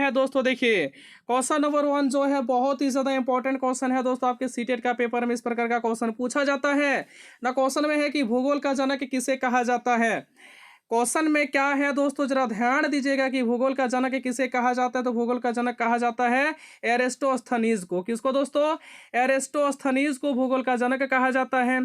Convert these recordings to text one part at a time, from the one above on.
है दोस्तों, देखिए क्वेश्चन नंबर 1 जो है बहुत ही ज़्यादा इंपॉर्टेंट क्वेश्चन है दोस्तों। आपके सीटेट का पेपर में इस प्रकार का क्वेश्चन पूछा जाता है ना। क्वेश्चन में है कि भूगोल का जनक किसे कहा जाता है। क्वेश्चन में क्या है दोस्तों, जरा ध्यान दीजिएगा कि भूगोल का जनक किसे कहा जाता है। तो भूगोल का जनक कहा जाता है एरिस्टोस्थनीज को। किसको दोस्तों? एरिस्टोस्थनीज को भूगोल का जनक कहा जाता है।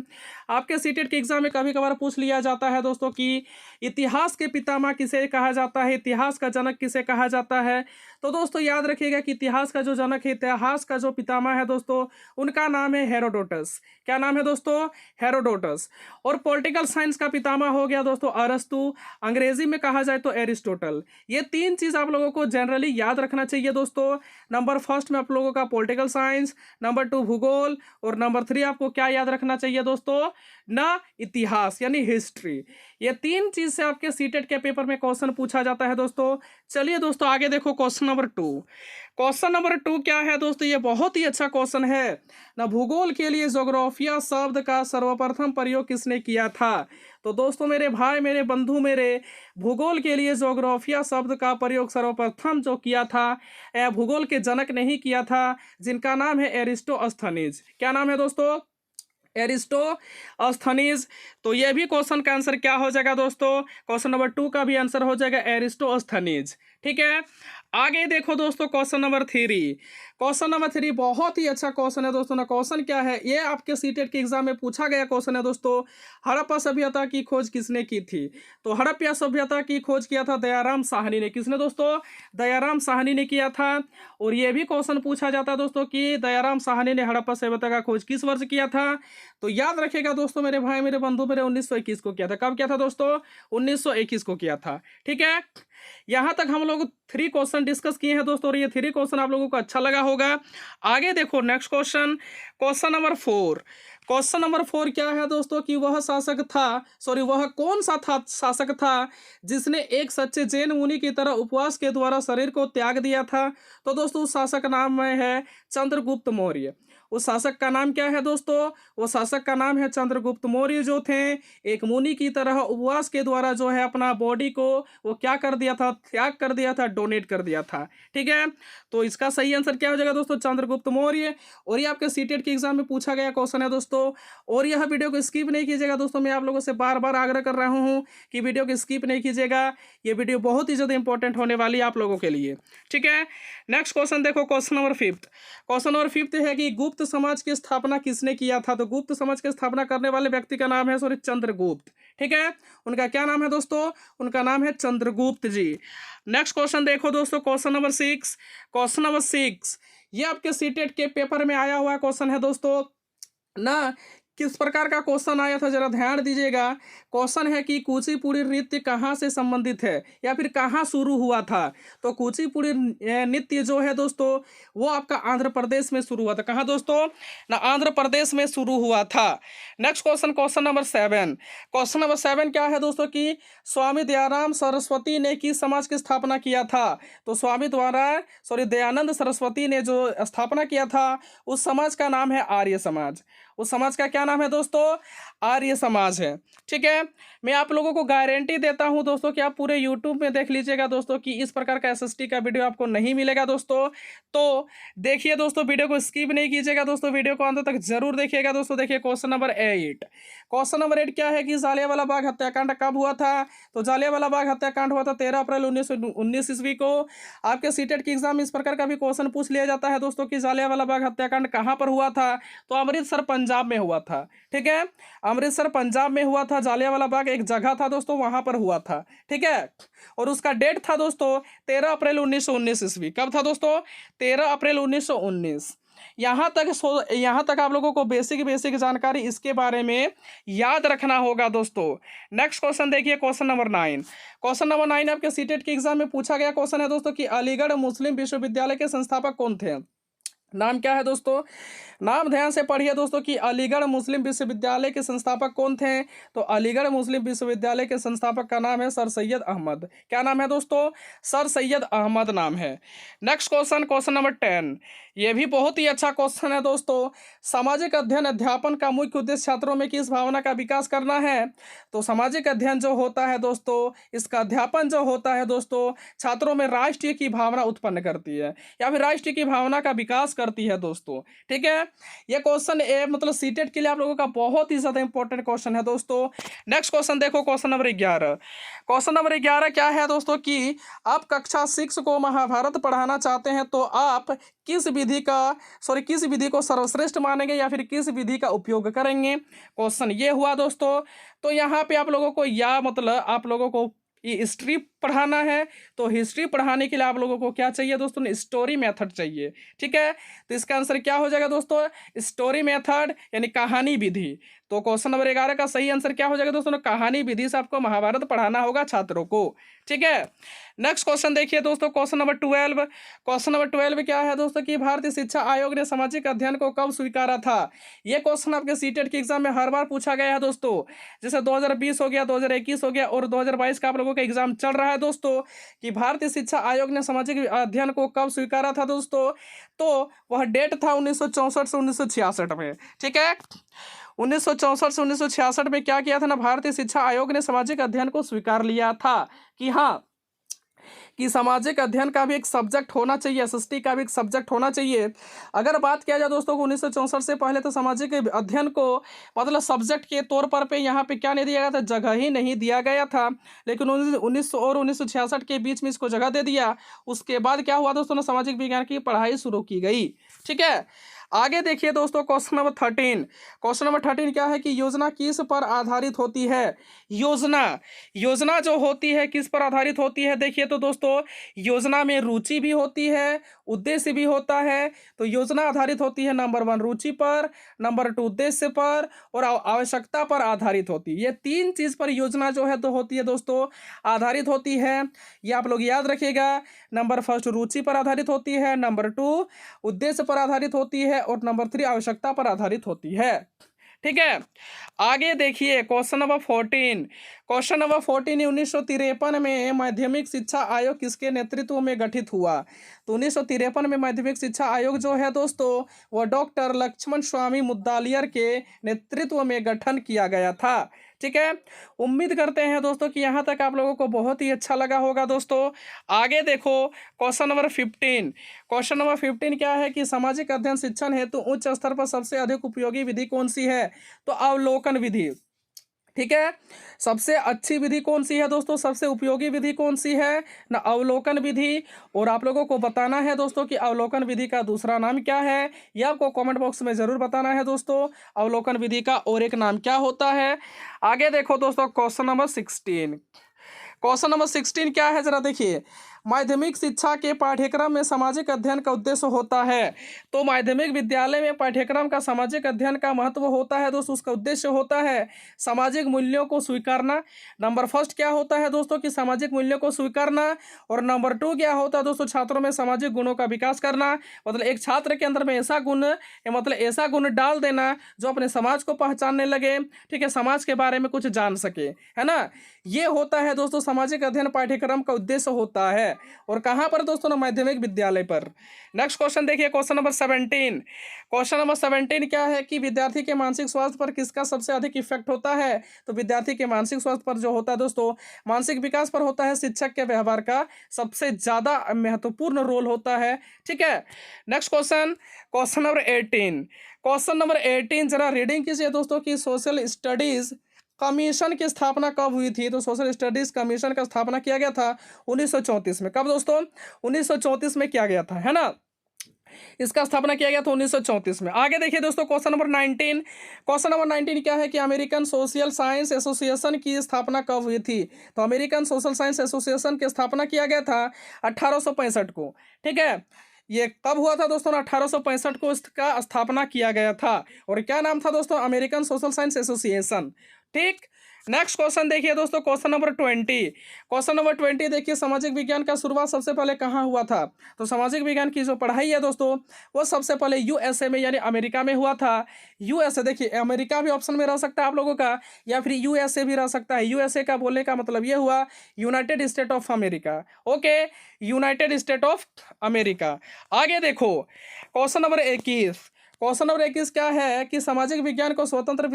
आपके सीटेट के एग्जाम में कभी कभार पूछ लिया जाता है दोस्तों कि इतिहास के पितामह किसे कहा जाता है, इतिहास का जनक किसे कहा जाता है। तो दोस्तों याद रखिएगा कि इतिहास का जो जनक है, इतिहास का जो पितामह है दोस्तों, उनका नाम है हेरोडोटस। क्या नाम है दोस्तों? हेरोडोटस। और पॉलिटिकल साइंस का पितामह हो गया दोस्तों अरस्तु, अंग्रेजी में कहा जाए तो एरिस्टोटल। ये तीन चीज आप लोगों को जनरली याद रखना चाहिए दोस्तों। नंबर फर्स्ट में आप लोगों का पॉलिटिकल साइंस, नंबर 2 भूगोल, और नंबर 3 आपको क्या याद रखना चाहिए दोस्तों? ना इतिहास यानी हिस्ट्री। ये तीन चीज से आपके सीटेट के पेपर में क्वेश्चन पूछा जाता है दोस्तों। चलिए दोस्तों आगे देखो क्वेश्चन नंबर 2। क्वेश्चन नंबर 2 क्या है दोस्तों? ये बहुत ही अच्छा क्वेश्चन है ना। भूगोल के लिए ज्योग्राफिया शब्द का सर्वप्रथम प्रयोग किसने किया था? तो दोस्तों मेरे भाई, मेरे बंधु, मेरे भूगोल के लिए ज्योग्राफिया शब्द का प्रयोग सर्वप्रथम जो किया था, भूगोल के जनक ने ही किया था, जिनका नाम है एरिस्टोस्थनीज। क्या नाम है दोस्तों? एरिस्टोस्थनीज। तो ये भी क्वेश्चन का आंसर क्या हो जाएगा दोस्तों? क्वेश्चन नंबर 2 का भी आंसर हो जाएगा एरिस्टोस्थनीज। ठीक है, आगे देखो दोस्तों क्वेश्चन नंबर 3। क्वेश्चन नंबर 3 बहुत ही अच्छा क्वेश्चन है दोस्तों ना। क्वेश्चन क्या है, ये आपके सीटेट के एग्जाम में पूछा गया क्वेश्चन है दोस्तों। हड़प्पा सभ्यता की खोज किसने की थी? तो हड़प्पा सभ्यता की खोज किया था दयाराम साहनी ने। किसने दोस्तों? दयाराम साहनी ने किया था। और ये भी क्वेश्चन पूछा जाता है दोस्तों कि दयाराम साहनी ने हड़प्पा सभ्यता का खोज किस वर्ष किया था। तो याद रखेगा दोस्तों मेरे भाई, मेरे बंधु, मेरे 1921 को किया था। कब किया था दोस्तों? 1921 को किया था। ठीक है, यहां तक हम लोग 3 क्वेश्चन डिस्कस किए हैं दोस्तों, और ये 3 क्वेश्चन आप लोगों को अच्छा लगा होगा। आगे देखो next question, question number 4। Question number 4 क्या है दोस्तों कि वह कौन सा शासक था जिसने एक सच्चे जैन मुनि की तरह उपवास के द्वारा शरीर को त्याग दिया था। तो दोस्तों उस शासक नाम में है चंद्रगुप्त मौर्य। उस शासक का नाम क्या है दोस्तों? वो शासक का नाम है चंद्रगुप्त मौर्य, जो थे एक मुनि की तरह उपवास के द्वारा जो है अपना बॉडी को वो क्या कर दिया था? त्याग कर दिया था, डोनेट कर दिया था। ठीक है, तो इसका सही आंसर क्या हो जाएगा दोस्तों? चंद्रगुप्त मौर्य। और ये आपके सीटेट के एग्जाम में पूछा गया क्वेश्चन है दोस्तों। और यह वीडियो को स्किप नहीं कीजिएगा दोस्तों। मैं आप लोगों से बार बार आग्रह कर रहा हूँ कि वीडियो को स्किप नहीं कीजिएगा। ये वीडियो बहुत ही ज़्यादा इंपॉर्टेंट होने वाली है आप लोगों के लिए। ठीक है, नेक्स्ट क्वेश्चन देखो, क्वेश्चन नंबर 5। क्वेश्चन नंबर 5 है कि गुप्त समाज की स्थापना किसने किया था। तो गुप्त समाज की स्थापना करने वाले व्यक्ति का नाम है चंद्रगुप्त। ठीक है, उनका क्या नाम है दोस्तों? उनका नाम है चंद्रगुप्त जी। नेक्स्ट क्वेश्चन देखो दोस्तों, क्वेश्चन नंबर 6। क्वेश्चन नंबर 6 ये आपके सीटेट के पेपर में आया हुआ क्वेश्चन है दोस्तों ना। किस प्रकार का क्वेश्चन आया था, जरा ध्यान दीजिएगा। क्वेश्चन है कि कुचिपुड़ी नृत्य कहाँ से संबंधित है या फिर कहाँ शुरू हुआ था। तो कुचिपुड़ी नृत्य जो है दोस्तों वो आपका आंध्र प्रदेश में शुरू हुआ था। कहाँ दोस्तों? ना आंध्र प्रदेश में शुरू हुआ था। Next question, question number 7। Question number 7 क्या है दोस्तों कि स्वामी दयाराम सरस्वती ने किस समाज की स्थापना किया था। तो दयानंद सरस्वती ने जो स्थापना किया था उस समाज का नाम है आर्य समाज। उस समाज का क्या नाम है दोस्तों? आर्य समाज है। ठीक है, मैं आप लोगों को गारंटी देता हूं दोस्तों कि आप पूरे यूट्यूब में देख लीजिएगा दोस्तों कि इस प्रकार का एसएसटी का वीडियो आपको नहीं मिलेगा दोस्तों। तो देखिए दोस्तों, वीडियो को स्किप नहीं कीजिएगा दोस्तों, वीडियो को अंत तक जरूर देखिएगा दोस्तों। देखिए क्वेश्चन नंबर 8। क्वेश्चन नंबर 8 क्या है कि जालियांवाला बाग हत्याकांड कब हुआ था। तो जालियांवाला बाग हत्याकांड हुआ था 13 अप्रैल 1919 ईस्वी को। आपके सीटेट के एग्जाम में इस प्रकार का भी क्वेश्चन पूछ लिया जाता है दोस्तों कि जालियांवाला बाग हत्याकांड कहाँ पर हुआ था। तो अमृतसर पंजाब में हुआ था। ठीक है, अमृतसर पंजाब में हुआ था। जालियांवाला बाग एक जगह था दोस्तों, वहां पर हुआ था। ठीक है, और उसका डेट था दोस्तों 13 अप्रैल 1919 ईस्वी। कब था दोस्तों? 13 अप्रैल 1919। यहाँ तक आप लोगों को बेसिक जानकारी इसके बारे में याद रखना होगा दोस्तों। नेक्स्ट क्वेश्चन देखिए, क्वेश्चन नंबर 9। क्वेश्चन नंबर 9 आपके सीटेट के एग्जाम में पूछा गया क्वेश्चन है दोस्तों कि अलीगढ़ मुस्लिम विश्वविद्यालय के संस्थापक कौन थे। नाम क्या है दोस्तों? नाम ध्यान से पढ़िए दोस्तों कि अलीगढ़ मुस्लिम विश्वविद्यालय के संस्थापक कौन थे। तो अलीगढ़ मुस्लिम विश्वविद्यालय के संस्थापक का नाम है सर सैयद अहमद। क्या नाम है दोस्तों? सर सैयद अहमद नाम है। Next question, question number 10। ये भी बहुत ही अच्छा क्वेश्चन है दोस्तों। सामाजिक अध्ययन अध्यापन का मुख्य उद्देश्य छात्रों में किस भावना का विकास करना है? तो सामाजिक अध्ययन जो होता है दोस्तों, इसका अध्यापन जो होता है दोस्तों, छात्रों में राष्ट्रीय की भावना उत्पन्न करती है या फिर राष्ट्रीय की भावना का विकास करती है दोस्तों। ठीक है, ये क्वेश्चन ए मतलब सीटेट के लिए आप लोगों का बहुत ही ज़्यादा इंपॉर्टेंट क्वेश्चन है दोस्तों। नेक्स्ट क्वेश्चन देखो, क्वेश्चन नंबर 11। क्वेश्चन नंबर 11 क्या है दोस्तों कि आप कक्षा 6 को महाभारत पढ़ाना चाहते हैं तो आप किस विधि को सर्वश्रेष्ठ मानेंगे या फिर किस विधि का उपयोग करेंगे? क्वेश्चन ये हुआ दोस्तों। तो यहाँ पे आप लोगों को या मतलब आप लोगों को ये हिस्ट्री पढ़ाना है, तो हिस्ट्री पढ़ाने के लिए आप लोगों को क्या चाहिए दोस्तों? स्टोरी मेथड चाहिए। ठीक है, तो इसका आंसर क्या हो जाएगा दोस्तों? स्टोरी मेथड यानी कहानी विधि। तो क्वेश्चन नंबर 11 का सही आंसर क्या हो जाएगा दोस्तों? कहानी विधि से आपको महाभारत पढ़ाना होगा छात्रों को। ठीक है, नेक्स्ट क्वेश्चन देखिए दोस्तों, क्वेश्चन नंबर 12। क्वेश्चन नंबर 12 क्या है दोस्तों कि भारतीय शिक्षा आयोग ने सामाजिक अध्ययन को कब स्वीकारा था? ये क्वेश्चन आपके सीटेट के एग्जाम में हर बार पूछा गया है दोस्तों। जैसे 2020 हो गया, 2021 हो गया और 2022 का आप लोगों का एग्जाम चल रहा है दोस्तों कि भारतीय शिक्षा आयोग ने सामाजिक अध्ययन को कब स्वीकारा था दोस्तों? तो वह डेट था 1964 से 1966 में। ठीक है, 1964 से 1966 में क्या किया था ना, भारतीय शिक्षा आयोग ने सामाजिक अध्ययन को स्वीकार लिया था कि हाँ, कि सामाजिक अध्ययन का भी एक सब्जेक्ट होना चाहिए, एसएसटी का भी एक सब्जेक्ट होना चाहिए। अगर बात किया जाए दोस्तों को 1964 से पहले तो सामाजिक अध्ययन को मतलब सब्जेक्ट के तौर पर पे यहाँ पे क्या नहीं दिया गया था, जगह ही नहीं दिया गया था। लेकिन 1900 और 1966 के बीच में इसको जगह दे दिया। उसके बाद क्या हुआ दोस्तों, सामाजिक विज्ञान की पढ़ाई शुरू की गई। ठीक है, आगे देखिए दोस्तों, क्वेश्चन नंबर 13। क्वेश्चन नंबर 13 क्या है कि योजना किस पर आधारित होती है? योजना जो होती है किस पर आधारित होती है? देखिए तो दोस्तों, योजना में रुचि भी होती है, उद्देश्य भी होता है। तो योजना आधारित होती है नंबर 1 रुचि पर, नंबर 2 उद्देश्य पर और आवश्यकता पर आधारित होती है। ये 3 चीज पर योजना जो है तो होती है दोस्तों, आधारित होती है। ये आप लोग याद रखिएगा। नंबर 1 रुचि पर आधारित होती है, नंबर 2 उद्देश्य पर आधारित होती है और नंबर 3 आवश्यकता पर आधारित होती है। ठीक है, आगे देखिए क्वेश्चन नंबर 14। क्वेश्चन नंबर 14 1953 में माध्यमिक शिक्षा आयोग किसके नेतृत्व में गठित हुआ? तो 1953 में माध्यमिक शिक्षा आयोग जो है दोस्तों, वह डॉक्टर लक्ष्मण स्वामी मुद्गलियार के नेतृत्व में गठन किया गया था। ठीक है, उम्मीद करते हैं दोस्तों कि यहाँ तक आप लोगों को बहुत ही अच्छा लगा होगा दोस्तों। आगे देखो क्वेश्चन नंबर 15। क्वेश्चन नंबर 15 क्या है कि सामाजिक अध्ययन शिक्षण हेतु उच्च स्तर पर सबसे अधिक उपयोगी विधि कौन सी है? तो अवलोकन विधि। ठीक है, सबसे अच्छी विधि कौन सी है दोस्तों? सबसे उपयोगी विधि कौन सी है ना? अवलोकन विधि। और आप लोगों को बताना है दोस्तों कि अवलोकन विधि का दूसरा नाम क्या है, ये आपको कमेंट बॉक्स में जरूर बताना है दोस्तों। अवलोकन विधि का और एक नाम क्या होता है? आगे देखो दोस्तों, क्वेश्चन नंबर 16। क्वेश्चन नंबर 16 क्या है जरा देखिए, माध्यमिक शिक्षा के पाठ्यक्रम में सामाजिक अध्ययन का उद्देश्य होता है। तो माध्यमिक विद्यालय में पाठ्यक्रम का सामाजिक अध्ययन का महत्व होता है दोस्तों, उसका उद्देश्य होता है सामाजिक मूल्यों को स्वीकारना। नंबर 1 क्या होता है दोस्तों कि सामाजिक मूल्यों को स्वीकारना। और नंबर 2 क्या होता है दोस्तों, छात्रों में सामाजिक गुणों का विकास करना। मतलब एक छात्र के अंदर में ऐसा गुण मतलब ऐसा गुण डाल देना जो अपने समाज को पहचानने लगे। ठीक है, समाज के बारे में कुछ जान सके, है ना। ये होता है दोस्तों सामाजिक अध्ययन पाठ्यक्रम का उद्देश्य होता है। और कहाँ पर दोस्तों ना, माध्यमिक विद्यालय पर। नेक्स्ट क्वेश्चन देखिए, क्वेश्चन नंबर 17। क्वेश्चन नंबर 17 क्या है कि विद्यार्थी के मानसिक स्वास्थ्य पर किसका सबसे अधिक इफेक्ट होता है? तो विद्यार्थी के मानसिक स्वास्थ्य पर जो होता है दोस्तों, मानसिक विकास पर होता है शिक्षक के व्यवहार का सबसे ज्यादा महत्वपूर्ण रोल होता है। ठीक है, next question, question number 18। Question number 18 जरा रीडिंग कीजिए दोस्तों कि सोशल स्टडीज कमीशन की स्थापना कब हुई थी? तो सोशल स्टडीज कमीशन का स्थापना किया गया था 1934 में। कब दोस्तों? 1934 में किया गया था, है ना। इसका स्थापना किया गया था 1934 में। आगे देखिए दोस्तों, क्वेश्चन नंबर 19। क्वेश्चन नंबर 19 क्या है कि अमेरिकन सोशल साइंस एसोसिएशन की स्थापना कब हुई थी? तो अमेरिकन सोशल साइंस एसोसिएशन की स्थापना किया गया था 1865 को। ठीक है, ये कब हुआ था दोस्तों? 1865 को इसका स्थापना किया गया था। और क्या नाम था दोस्तों? American social science association. ठीक, नेक्स्ट क्वेश्चन देखिए दोस्तों, क्वेश्चन नंबर 20। क्वेश्चन नंबर 20 देखिए, सामाजिक विज्ञान का शुरुआत सबसे पहले कहाँ हुआ था? तो सामाजिक विज्ञान की जो पढ़ाई है दोस्तों, वो सबसे पहले यूएसए में यानी अमेरिका में हुआ था। यूएसए, देखिए अमेरिका भी ऑप्शन में रह सकता है आप लोगों का, या फिर यूएसए भी रह सकता है। यूएसए का बोलने का मतलब ये हुआ United state of America. Okay, United state of America. आगे देखो क्वेश्चन नंबर 21। क्वेश्चन नंबर 21 क्या है कि सामाजिक विज्ञान को स्वतंत्र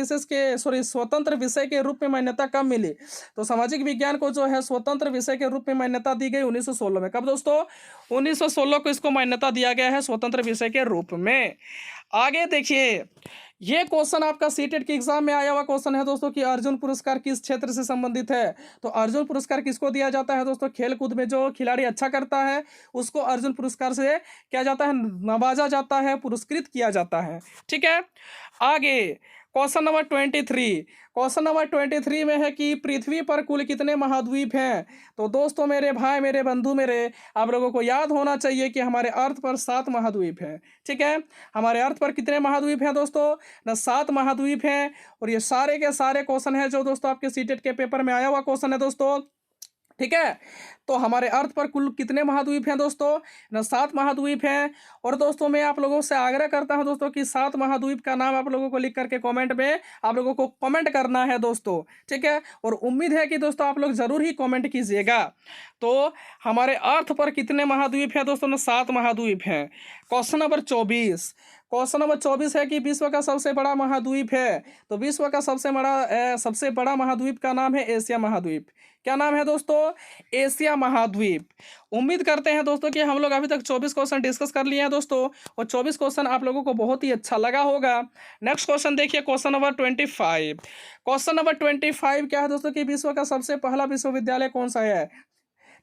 विषय के रूप में मान्यता कब मिली? तो सामाजिक विज्ञान को जो है स्वतंत्र विषय के रूप में मान्यता दी गई 1916 में। कब दोस्तों? 1916 को इसको मान्यता दिया गया है स्वतंत्र विषय के रूप में। आगे देखिए, ये क्वेश्चन आपका सीटेट के एग्जाम में आया हुआ क्वेश्चन है दोस्तों कि अर्जुन पुरस्कार किस क्षेत्र से संबंधित है? तो अर्जुन पुरस्कार किसको दिया जाता है दोस्तों? खेल कूद में जो खिलाड़ी अच्छा करता है उसको अर्जुन पुरस्कार से क्या जाता है, नवाजा जाता है, पुरस्कृत किया जाता है। ठीक है, आगे क्वेश्चन नंबर 23। क्वेश्चन नंबर 23 में है कि पृथ्वी पर कुल कितने महाद्वीप हैं? तो दोस्तों मेरे भाई, मेरे बंधु, मेरे आप लोगों को याद होना चाहिए कि हमारे अर्थ पर 7 महाद्वीप हैं। ठीक है, हमारे अर्थ पर कितने महाद्वीप हैं दोस्तों? ना 7 महाद्वीप हैं। और ये सारे के सारे क्वेश्चन है जो दोस्तों आपके सीटेट के पेपर में आया हुआ क्वेश्चन है दोस्तों। ठीक है, तो हमारे अर्थ पर कुल कितने महाद्वीप हैं दोस्तों? ना 7 महाद्वीप हैं। और दोस्तों मैं आप लोगों से आग्रह करता हूं दोस्तों कि 7 महाद्वीप का नाम आप लोगों को लिख करके कमेंट में आप लोगों को कमेंट करना है दोस्तों। ठीक है, और उम्मीद है कि दोस्तों आप लोग जरूर ही कमेंट कीजिएगा। तो हमारे अर्थ पर कितने महाद्वीप हैं दोस्तों? ना 7 महाद्वीप हैं। Question number 24। क्वेश्चन नंबर 24 है कि विश्व का सबसे बड़ा महाद्वीप है। तो विश्व का सबसे बड़ा महाद्वीप का नाम है एशिया महाद्वीप। क्या नाम है दोस्तों? एशिया महाद्वीप। उम्मीद करते हैं दोस्तों कि हम लोग अभी तक 24 क्वेश्चन डिस्कस कर लिए हैं दोस्तों, और 24 क्वेश्चन आप लोगों को बहुत ही अच्छा लगा होगा। नेक्स्ट क्वेश्चन देखिए, क्वेश्चन नंबर 25। क्वेश्चन नंबर 25 क्या है दोस्तों कि विश्व का सबसे पहला विश्वविद्यालय कौन सा है?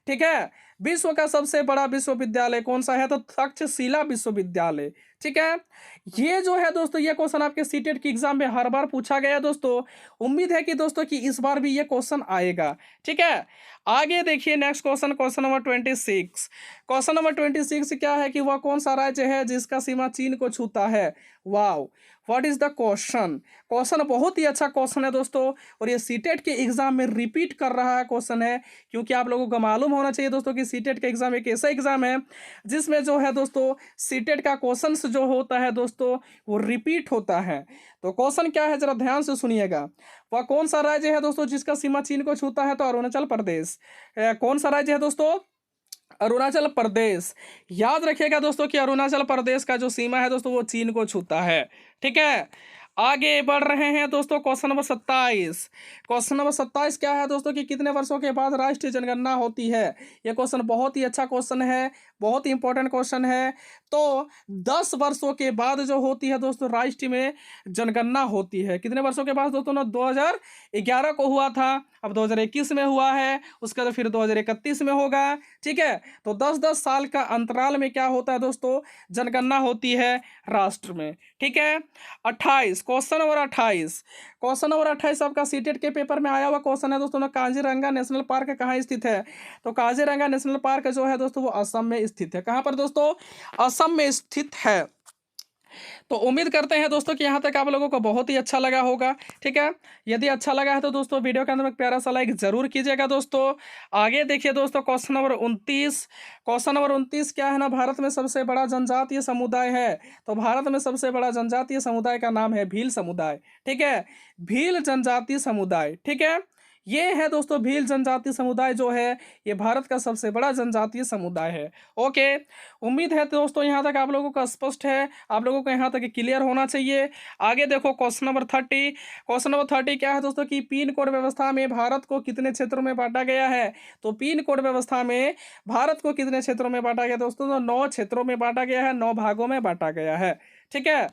ठीक है, विश्व का सबसे बड़ा विश्वविद्यालय कौन सा है? तो तक्षशिला विश्वविद्यालय। ठीक है, ये जो है दोस्तों, ये क्वेश्चन आपके सीटेट की एग्जाम में हर बार पूछा गया है दोस्तों। उम्मीद है कि दोस्तों कि इस बार भी ये क्वेश्चन आएगा। ठीक है, आगे देखिए next question, question number 26। Question number 26 क्या है कि वह कौन सा राज्य है जिसका सीमा चीन को छूता है? Wow, what is the question? Question बहुत ही अच्छा क्वेश्चन है दोस्तों, और ये सीटेट के एग्जाम में रिपीट कर रहा है क्वेश्चन है, क्योंकि आप लोगों को मालूम होना चाहिए दोस्तों कि सीटेट का एग्जाम एक ऐसा एग्जाम है जिसमें जो है दोस्तों सीटेट का क्वेश्चन जो होता है दोस्तों वो रिपीट होता है। तो क्वेश्चन क्या है जरा ध्यान से सुनिएगा। वह कौन सा राज्य है दोस्तों जिसका सीमा चीन को छूता है? तो अरुणाचल प्रदेश। कौन सा राज्य है दोस्तों? अरुणाचल प्रदेश। याद रखिएगा दोस्तों कि अरुणाचल प्रदेश का जो सीमा है दोस्तों वो चीन को छूता है। ठीक है, आगे बढ़ रहे हैं दोस्तों, क्वेश्चन नंबर 27। क्वेश्चन नंबर 27 क्या है दोस्तों कि कितने वर्षों के बाद राष्ट्रीय जनगणना होती है? यह क्वेश्चन बहुत ही अच्छा क्वेश्चन है, बहुत ही इंपॉर्टेंट क्वेश्चन है। तो 10 वर्षों के बाद जो होती है दोस्तों राष्ट्रीय में जनगणना होती है। कितने वर्षों के बाद दोस्तों? ना 2011 को हुआ था, अब 2021 में हुआ है, उसके बाद फिर 2031 में होगा। ठीक है, तो 10-10 साल का अंतराल में क्या होता है दोस्तों? जनगणना होती है राष्ट्र में। ठीक है, 28। Question number 28। क्वेश्चन नंबर 28 आपका सीटेट के पेपर में आया हुआ क्वेश्चन है दोस्तों ना, काजीरंगा नेशनल पार्क कहाँ स्थित है? तो काजीरंगा नेशनल पार्क जो है दोस्तों वो असम में स्थित है। कहाँ पर दोस्तों? असम में स्थित है। तो उम्मीद करते हैं दोस्तों कि यहाँ तक आप लोगों को बहुत ही अच्छा लगा होगा। ठीक है, यदि अच्छा लगा है तो दोस्तों वीडियो के अंदर एक प्यारा सा लाइक जरूर कीजिएगा दोस्तों। आगे देखिए दोस्तों, क्वेश्चन नंबर 29। क्वेश्चन नंबर 29 क्या है ना, भारत में सबसे बड़ा जनजातीय समुदाय है। तो भारत में सबसे बड़ा जनजातीय समुदाय का नाम है भील समुदाय। ठीक है, भील जनजातीय समुदाय। ठीक है, ये है दोस्तों भील जनजातीय समुदाय जो है ये भारत का सबसे बड़ा जनजातीय समुदाय है। ओके, उम्मीद है दोस्तों यहाँ तक आप लोगों का स्पष्ट है, आप लोगों को यहाँ तक क्लियर होना चाहिए। आगे देखो क्वेश्चन नंबर 30। क्वेश्चन नंबर 30 क्या है दोस्तों कि पिन कोड व्यवस्था में भारत को कितने क्षेत्रों में बांटा गया है? तो पिन कोड व्यवस्था में भारत को कितने क्षेत्रों में बांटा गया दोस्तों? तो 9 क्षेत्रों में बांटा गया है, 9 भागों में बांटा गया है। ठीक है,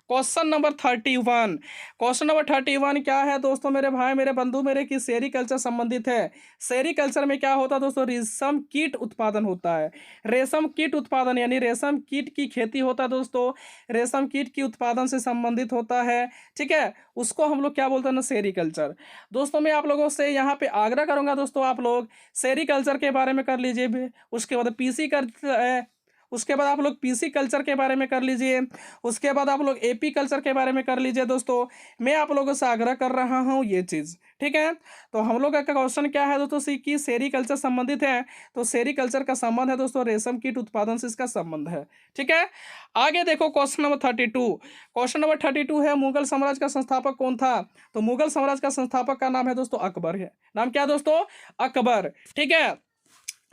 क्वेश्चन नंबर 31। क्वेश्चन नंबर 31 क्या है दोस्तों मेरे भाई, मेरे बंधु, मेरे की सेरीकल्चर संबंधित है। सेरीकल्चर में क्या होता है दोस्तों? रेशम कीट उत्पादन होता है। रेशम कीट उत्पादन यानी रेशम कीट की खेती होता है दोस्तों, रेशम कीट की उत्पादन से संबंधित होता है। ठीक है, उसको हम लोग क्या बोलते हैं ना, सेरीकल्चर। दोस्तों मैं आप लोगों से यहाँ पे आग्रह करूंगा दोस्तों, आप लोग सेरीकल्चर के बारे में कर लीजिए, उसके बाद पीसी कर उसके बाद आप लोग पीसी कल्चर के बारे में कर लीजिए, उसके बाद आप लोग एपी कल्चर के बारे में कर लीजिए दोस्तों। मैं आप लोगों से आग्रह कर रहा हूँ ये चीज़, ठीक है। तो हम लोग का क्वेश्चन क्या है दोस्तों, कि सेरीकल्चर संबंधित है, तो सेरीकल्चर का संबंध है दोस्तों रेशम कीट उत्पादन से इसका संबंध है, ठीक है। आगे देखो क्वेश्चन नंबर 32। क्वेश्चन नंबर 32 है मुगल साम्राज्य का संस्थापक कौन था। तो मुगल साम्राज्य का संस्थापक का नाम है दोस्तों अकबर है। नाम क्या दोस्तों, अकबर, ठीक है।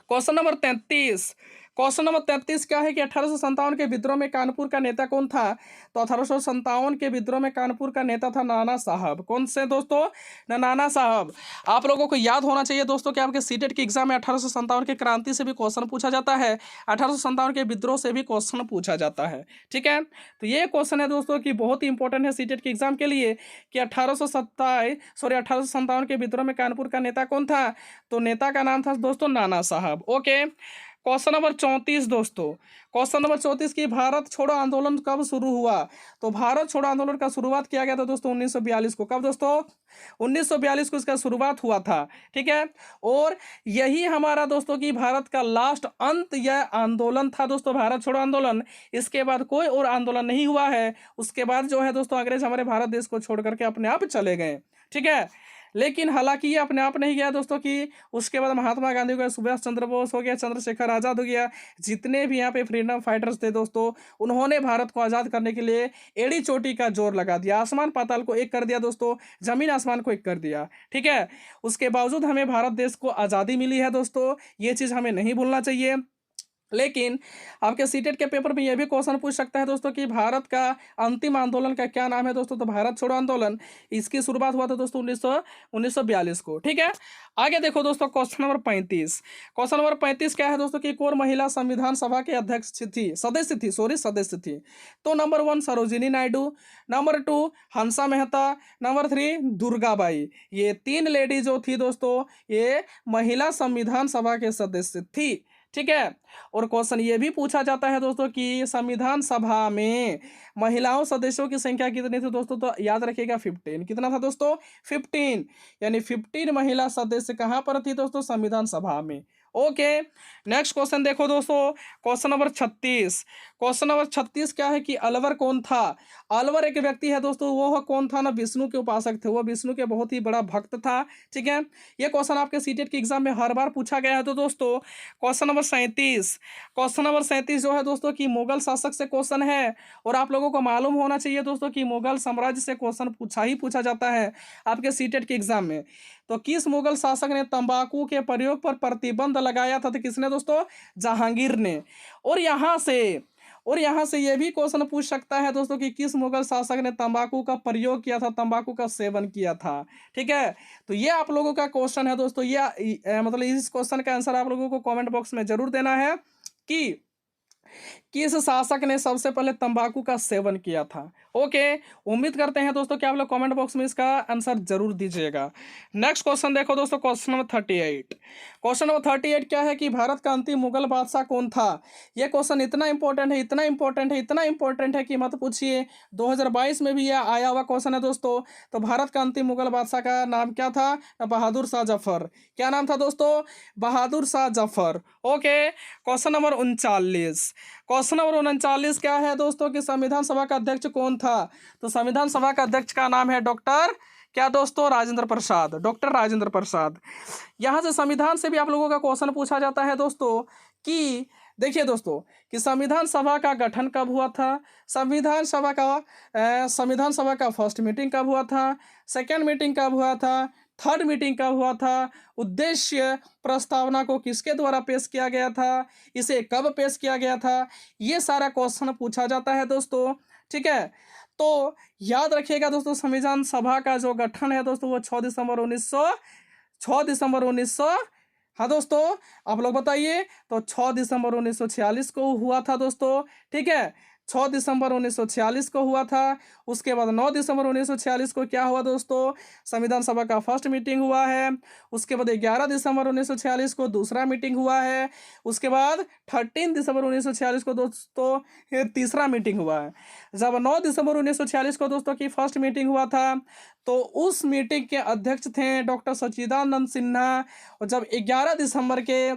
Question number 33। क्वेश्चन नंबर 33 क्या है कि 1857 के विद्रोह में कानपुर का नेता कौन था। तो 1857 के विद्रोह में कानपुर का नेता था नाना साहब। कौन से दोस्तों, नाना साहब। आप लोगों को याद होना चाहिए दोस्तों कि आपके सीटेट के एग्जाम में 1857 के क्रांति से भी क्वेश्चन पूछा जाता है, 1857 के विद्रोह से भी क्वेश्चन पूछा जाता है, ठीक है। तो ये क्वेश्चन है दोस्तों कि बहुत ही इंपॉर्टेंट है सीटेट के एग्जाम के लिए कि 1857 के विद्रोह में कानपुर का नेता कौन था। तो नेता का नाम था दोस्तों नाना साहब। ओके, क्वेश्चन नंबर 34 दोस्तों। क्वेश्चन नंबर 34 की भारत छोड़ो आंदोलन कब शुरू हुआ। तो भारत छोड़ो आंदोलन का शुरुआत किया गया था दोस्तों 1942 को। कब दोस्तों, 1942 को इसका शुरुआत हुआ था, ठीक है। और यही हमारा दोस्तों की भारत का लास्ट अंत यह आंदोलन था दोस्तों, भारत छोड़ो आंदोलन। इसके बाद कोई और आंदोलन नहीं हुआ है। उसके बाद जो है दोस्तों अंग्रेज हमारे भारत देश को छोड़ करके अपने आप चले गए, ठीक है। लेकिन हालांकि ये अपने आप नहीं गया दोस्तों कि उसके बाद महात्मा गांधी हो गया, सुभाष चंद्र बोस हो गया, चंद्रशेखर आज़ाद हो गया, जितने भी यहाँ पे फ्रीडम फाइटर्स थे दोस्तों, उन्होंने भारत को आज़ाद करने के लिए एड़ी चोटी का जोर लगा दिया, आसमान पाताल को एक कर दिया दोस्तों, जमीन आसमान को एक कर दिया, ठीक है। उसके बावजूद हमें भारत देश को आज़ादी मिली है दोस्तों, ये चीज़ हमें नहीं भूलना चाहिए। लेकिन आपके सीटेट के पेपर में यह भी क्वेश्चन पूछ सकता है दोस्तों कि भारत का अंतिम आंदोलन का क्या नाम है दोस्तों। तो भारत छोड़ो आंदोलन, इसकी शुरुआत हुआ था दोस्तों 1942 को, ठीक है। आगे देखो दोस्तों क्वेश्चन नंबर 35। क्वेश्चन नंबर 35 क्या है दोस्तों कि कौन महिला संविधान सभा के अध्यक्ष थी, सदस्य थी। तो number 1 Sarojini Naidu, number 2 Hansa Mehta, number 3 Durgabai. ये 3 लेडी जो थी दोस्तों, ये महिला संविधान सभा के सदस्य थी, ठीक है। और क्वेश्चन ये भी पूछा जाता है दोस्तों कि संविधान सभा में महिलाओं सदस्यों की संख्या कितनी थी दोस्तों। तो याद रखिएगा 15। कितना था दोस्तों, 15। यानी 15 महिला सदस्य कहाँ पर थी दोस्तों, संविधान सभा में। ओके, नेक्स्ट क्वेश्चन देखो दोस्तों, क्वेश्चन नंबर 36। क्वेश्चन नंबर 36 क्या है कि अलवर कौन था। अलवर एक व्यक्ति है दोस्तों, वो कौन था ना, विष्णु के उपासक थे, वो विष्णु के बहुत ही बड़ा भक्त था, ठीक है। ये क्वेश्चन आपके सीटेट के एग्जाम में हर बार पूछा गया है। तो दोस्तों क्वेश्चन नंबर 37। क्वेश्चन नंबर 37 जो है दोस्तों कि मुगल शासक से क्वेश्चन है, और आप लोगों को मालूम होना चाहिए दोस्तों कि मुगल साम्राज्य से क्वेश्चन पूछा जाता है आपके सीटेट के एग्जाम में। तो किस मुगल शासक ने तंबाकू के प्रयोग पर प्रतिबंध लगाया था। तो किसने दोस्तों, जहांगीर ने। और यहाँ से यह भी क्वेश्चन पूछ सकता है दोस्तों कि किस मुगल शासक ने तंबाकू का प्रयोग किया था, तंबाकू का सेवन किया था, ठीक है। तो ये आप लोगों का क्वेश्चन है दोस्तों, ये मतलब इस क्वेश्चन का आंसर आप लोगों को कमेंट बॉक्स में जरूर देना है कि किस शासक ने सबसे पहले तंबाकू का सेवन किया था। ओके, उम्मीद करते हैं दोस्तों कि आप लोग कमेंट बॉक्स में इसका आंसर जरूर दीजिएगा। नेक्स्ट क्वेश्चन देखो दोस्तों, क्वेश्चन नंबर 38। क्वेश्चन नंबर 38 क्या है कि भारत का अंतिम मुगल बादशाह कौन था। यह क्वेश्चन इतना इंपॉर्टेंट है कि मत पूछिए, 2022 में भी यह आया हुआ क्वेश्चन है दोस्तों। तो भारत का अंतिम मुगल बादशाह का नाम क्या था, बहादुर शाह जफर। क्या नाम था दोस्तों, Bahadur Shah Zafar. Okay, question number 39। Question number 39 क्या है दोस्तों कि संविधान सभा का अध्यक्ष कौन था। तो संविधान सभा का अध्यक्ष का नाम है डॉक्टर क्या दोस्तों, राजेंद्र प्रसाद, डॉक्टर राजेंद्र प्रसाद। यहाँ से संविधान से भी आप लोगों का क्वेश्चन पूछा जाता है दोस्तों कि देखिए दोस्तों कि संविधान सभा का गठन कब हुआ था, संविधान सभा का फर्स्ट मीटिंग कब हुआ था, सेकेंड मीटिंग कब हुआ था, थर्ड मीटिंग कब हुआ था, उद्देश्य प्रस्तावना को किसके द्वारा पेश किया गया था, इसे कब पेश किया गया था, ये सारा क्वेश्चन पूछा जाता है दोस्तों, ठीक है। तो याद रखिएगा दोस्तों, संविधान सभा का जो गठन है दोस्तों वो 6 दिसंबर 1900 हाँ दोस्तों, आप लोग बताइए। तो 6 दिसंबर 1946 को हुआ था दोस्तों, ठीक है। 6 दिसंबर 1946 को हुआ था। उसके बाद 9 दिसंबर 1946 को क्या हुआ दोस्तों, संविधान सभा का फर्स्ट मीटिंग हुआ है। उसके बाद 11 दिसंबर 1946 को दूसरा मीटिंग हुआ है। उसके बाद 13 दिसंबर 1946 को दोस्तों तीसरा मीटिंग हुआ है। जब 9 दिसंबर 1946 को दोस्तों की फर्स्ट मीटिंग हुआ था, तो उस मीटिंग के अध्यक्ष थे डॉक्टर सच्चिदानंद सिन्हा। और जब 11 दिसंबर के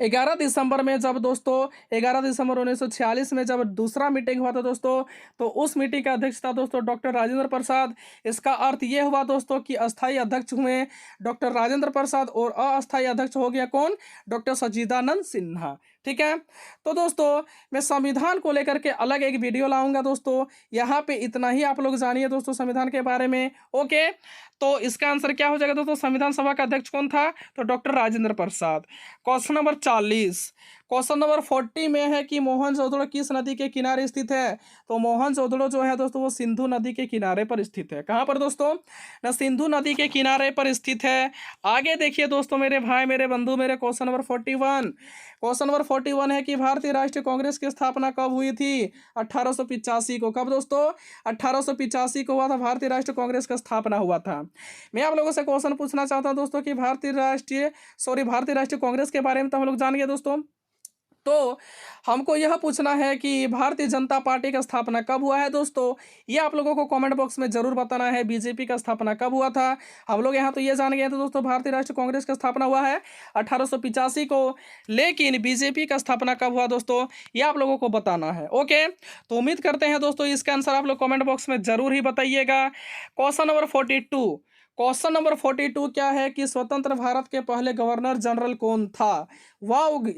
11 दिसंबर में जब दोस्तों 11 दिसंबर 1946 में जब दूसरा मीटिंग हुआ था दोस्तों, तो उस मीटिंग का अध्यक्ष था दोस्तों डॉक्टर राजेंद्र प्रसाद। इसका अर्थ ये हुआ दोस्तों कि अस्थायी अध्यक्ष हुए डॉक्टर राजेंद्र प्रसाद और अस्थायी अध्यक्ष हो गया कौन, डॉक्टर सच्चिदानंद सिन्हा। ठीक है, तो दोस्तों मैं संविधान को लेकर के अलग एक वीडियो लाऊंगा दोस्तों, यहाँ पे इतना ही आप लोग जानिए दोस्तों संविधान के बारे में। ओके, तो इसका आंसर क्या हो जाएगा दोस्तों, संविधान सभा का अध्यक्ष कौन था, तो doctor Rajendra Prasad. Question number 40, question number 40 में है कि मोहनजोदड़ो किस नदी के किनारे स्थित है, तो मोहनजोदड़ो जो है दोस्तों वो सिंधु नदी के किनारे पर स्थित है। कहाँ पर दोस्तों, ना सिंधु नदी के किनारे पर स्थित है। आगे देखिए दोस्तों मेरे भाई मेरे बंधु मेरे, क्वेश्चन नंबर 41, क्वेश्चन नंबर 41 है कि भारतीय राष्ट्रीय कांग्रेस की स्थापना कब हुई थी, 1885 को। कब दोस्तों, 1885 को हुआ था भारतीय राष्ट्रीय कांग्रेस का स्थापना हुआ था। मैं आप लोगों से क्वेश्चन पूछना चाहता हूं दोस्तों कि भारतीय राष्ट्रीय कांग्रेस के बारे में तो हम लोग जान गए दोस्तों, तो हमको यह पूछना है कि भारतीय जनता पार्टी का स्थापना कब हुआ है दोस्तों, ये आप लोगों को कमेंट बॉक्स में जरूर बताना है। बीजेपी का स्थापना कब हुआ था, हम लोग यहाँ तो ये जान गए थे दोस्तों भारतीय राष्ट्रीय कांग्रेस का स्थापना हुआ है 1885 को, लेकिन बीजेपी का स्थापना कब हुआ दोस्तों, ये आप लोगों को बताना है। ओके, तो उम्मीद करते हैं दोस्तों इसका आंसर आप लोग कमेंट बॉक्स में जरूर ही बताइएगा। क्वेश्चन नंबर 42, क्वेश्चन नंबर 42 क्या है कि स्वतंत्र भारत के पहले गवर्नर जनरल कौन था। वाह,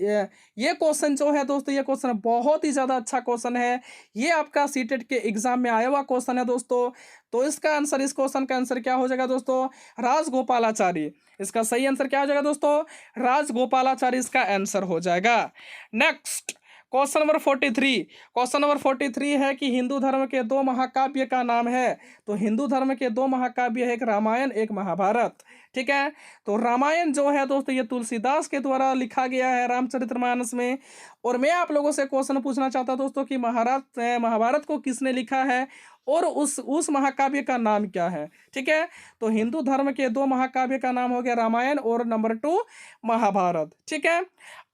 ये क्वेश्चन जो है दोस्तों, ये क्वेश्चन बहुत ही ज़्यादा अच्छा क्वेश्चन है। ये आपका सीटेट के एग्जाम में आया हुआ क्वेश्चन है दोस्तों। तो इसका आंसर, इस क्वेश्चन का आंसर क्या हो जाएगा दोस्तों, राजगोपालाचारी। इसका सही आंसर क्या हो जाएगा दोस्तों, राजगोपालाचारी इसका आंसर हो जाएगा। Next question number 43, question number 43 है कि हिंदू धर्म के दो महाकाव्य का नाम है, तो हिंदू धर्म के दो महाकाव्य है, एक रामायण एक महाभारत। ठीक है, तो रामायण जो है दोस्तों ये तुलसीदास के द्वारा लिखा गया है रामचरितमानस में। और मैं आप लोगों से क्वेश्चन पूछना चाहता दोस्तों कि महाभारत को किसने लिखा है और उस महाकाव्य का नाम क्या है। ठीक है, तो हिंदू धर्म के दो महाकाव्य का नाम हो गया रामायण और नंबर 2 महाभारत। ठीक है,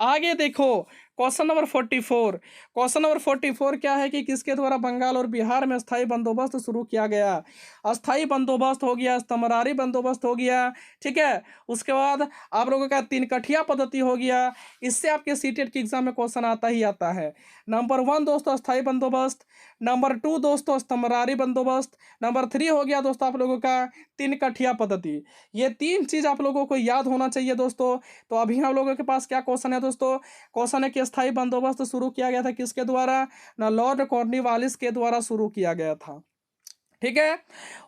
आगे देखो क्वेश्चन नंबर 44, क्वेश्चन नंबर 44 क्या है कि किसके द्वारा बंगाल और बिहार में अस्थाई बंदोबस्त शुरू किया गया। अस्थाई बंदोबस्त हो गया, स्तमरारी बंदोबस्त हो गया। ठीक है, उसके बाद आप लोगों का 3 कठिया पद्धति हो गया। इससे आपके सीटेट के एग्जाम में क्वेश्चन आता ही आता है। नंबर 1 दोस्तों अस्थाई बंदोबस्त, नंबर 2 दोस्तों स्तमरारी बंदोबस्त, नंबर 3 हो गया दोस्तों आप लोगों का 3 कठिया पद्धति। ये 3 चीज़ आप लोगों को याद होना चाहिए दोस्तों। तो अभी हम लोगों के पास क्या क्वेश्चन है दोस्तों, क्वेश्चन है कि अस्थाई बंदोबस्त शुरू किया गया था किसके द्वारा, ना लॉर्ड कॉर्नवालिस के द्वारा शुरू किया गया था। ठीक है,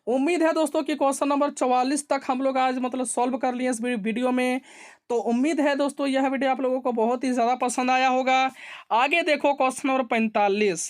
उम्मीद है दोस्तों कि क्वेश्चन नंबर 44 तक हम लोग आज मतलब सॉल्व कर लिए इस वीडियो में। तो उम्मीद है दोस्तों यह वीडियो आप लोगों को बहुत ही ज़्यादा पसंद आया होगा। आगे देखो क्वेश्चन नंबर 45,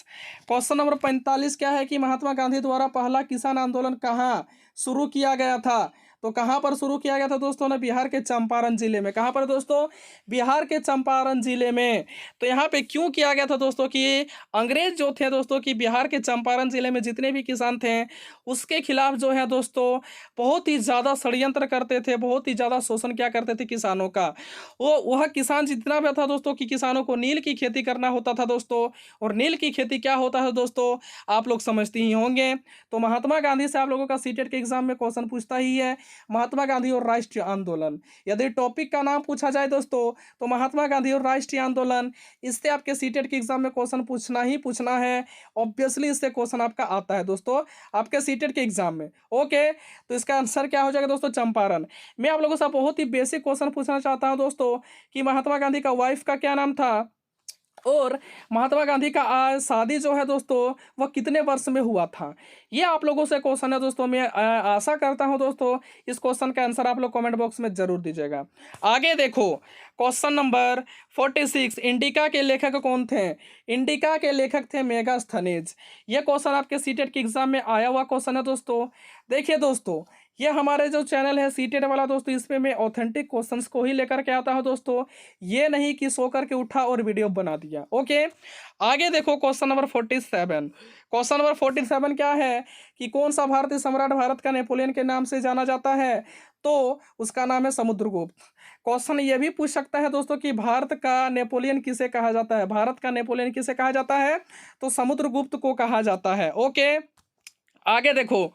क्वेश्चन नंबर 45 क्या है कि महात्मा गांधी द्वारा पहला किसान आंदोलन कहाँ शुरू किया गया था। तो कहाँ पर शुरू किया गया था दोस्तों, ने बिहार के चंपारण जिले में। कहाँ पर दोस्तों, बिहार के चंपारण जिले में। तो यहाँ पे क्यों किया गया था दोस्तों कि अंग्रेज जो थे दोस्तों कि बिहार के चंपारण जिले में जितने भी किसान थे उसके खिलाफ जो है दोस्तों बहुत ही ज़्यादा षड्यंत्र करते थे, बहुत ही ज़्यादा शोषण क्या करते थे किसानों का। वह किसान जितना भी था दोस्तों कि किसानों को नील की खेती करना होता था दोस्तों। और नील की खेती क्या होता है दोस्तों, आप लोग समझते ही होंगे। तो महात्मा गांधी से आप लोगों का सीटेट के एग्जाम में क्वेश्चन पूछता ही है, महात्मा गांधी और राष्ट्रीय आंदोलन। यदि टॉपिक का नाम पूछा जाए दोस्तों तो महात्मा गांधी और राष्ट्रीय आंदोलन, इससे आपके सीटेट के एग्जाम में क्वेश्चन पूछना ही पूछना है। ऑब्वियसली इससे क्वेश्चन आपका आता है दोस्तों आपके सीटेट के एग्जाम में। ओके, तो इसका आंसर क्या हो जाएगा दोस्तों, चंपारण। मैं आप लोगों से बहुत ही बेसिक क्वेश्चन पूछना चाहता हूं दोस्तों कि महात्मा गांधी का वाइफ का क्या नाम था और महात्मा गांधी का शादी जो है दोस्तों वह कितने वर्ष में हुआ था। ये आप लोगों से क्वेश्चन है दोस्तों। मैं आशा करता हूं दोस्तों इस क्वेश्चन का आंसर आप लोग कमेंट बॉक्स में जरूर दीजिएगा। आगे देखो क्वेश्चन नंबर 46, इंडिका के लेखक कौन थे। इंडिका के लेखक थे मेगास्थनीज। ये क्वेश्चन आपके सीटेट के एग्जाम में आया हुआ क्वेश्चन है दोस्तों। देखिए दोस्तों ये हमारे जो चैनल है सीटेट वाला दोस्तों, इसमें मैं ऑथेंटिक क्वेश्चंस को ही लेकर के आता हूं दोस्तों। ये नहीं कि सो करके उठा और वीडियो बना दिया। ओके, आगे देखो क्वेश्चन नंबर 47, क्वेश्चन नंबर 47 क्या है कि कौन सा भारतीय सम्राट भारत का नेपोलियन के नाम से जाना जाता है। तो उसका नाम है समुद्रगुप्त। क्वेश्चन ये भी पूछ सकता है दोस्तों कि भारत का नेपोलियन किसे कहा जाता है। भारत का नेपोलियन किसे कहा जाता है, तो समुद्रगुप्त को कहा जाता है। ओके, आगे देखो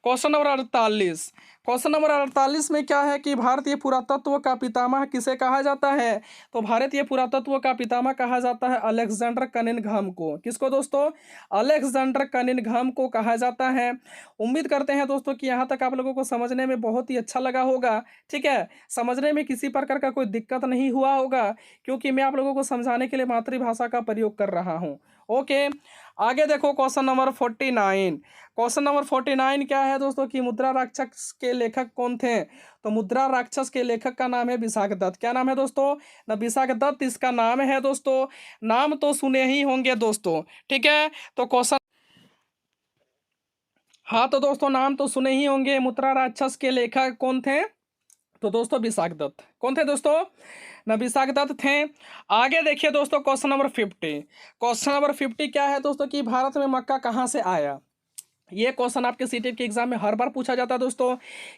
क्वेश्चन नंबर 48, क्वेश्चन नंबर 48 में क्या है कि भारतीय पुरातत्व का पितामह किसे कहा जाता है? तो भारतीय पुरातत्व का पितामह कहा जाता है अलेक्जेंडर कनिंघम को। किसको दोस्तों? अलेक्जेंडर कनिंघम को कहा जाता है। उम्मीद करते हैं दोस्तों कि यहाँ तक आप लोगों को समझने में बहुत ही अच्छा लगा होगा। ठीक है, समझने में किसी प्रकार का कोई दिक्कत नहीं हुआ होगा, क्योंकि मैं आप लोगों को समझाने के लिए मातृभाषा का प्रयोग कर रहा हूँ। ओके, आगे देखो क्वेश्चन नंबर 49। क्वेश्चन नंबर 49 क्या है दोस्तों कि मुद्रा राक्षस के लेखक कौन थे? तो मुद्रा राक्षस के लेखक का नाम है विशाखदत्त। क्या नाम है दोस्तों? ना विशाखदत्त इसका नाम है दोस्तों। नाम तो सुने ही होंगे दोस्तों। ठीक है, तो क्वेश्चन, हाँ तो दोस्तों नाम तो सुने ही होंगे। मुद्रा राक्षस के लेखक कौन थे? तो दोस्तों विशाखदत्त। कौन थे दोस्तों? ना विशाखदत्त थे। आगे देखिए दोस्तों क्वेश्चन नंबर 50। क्वेश्चन नंबर 50 क्या है दोस्तों कि भारत में मक्का कहाँ से आया? ये क्वेश्चन आपके सीटेट के एग्जाम में हर बार पूछा जाता है दोस्तों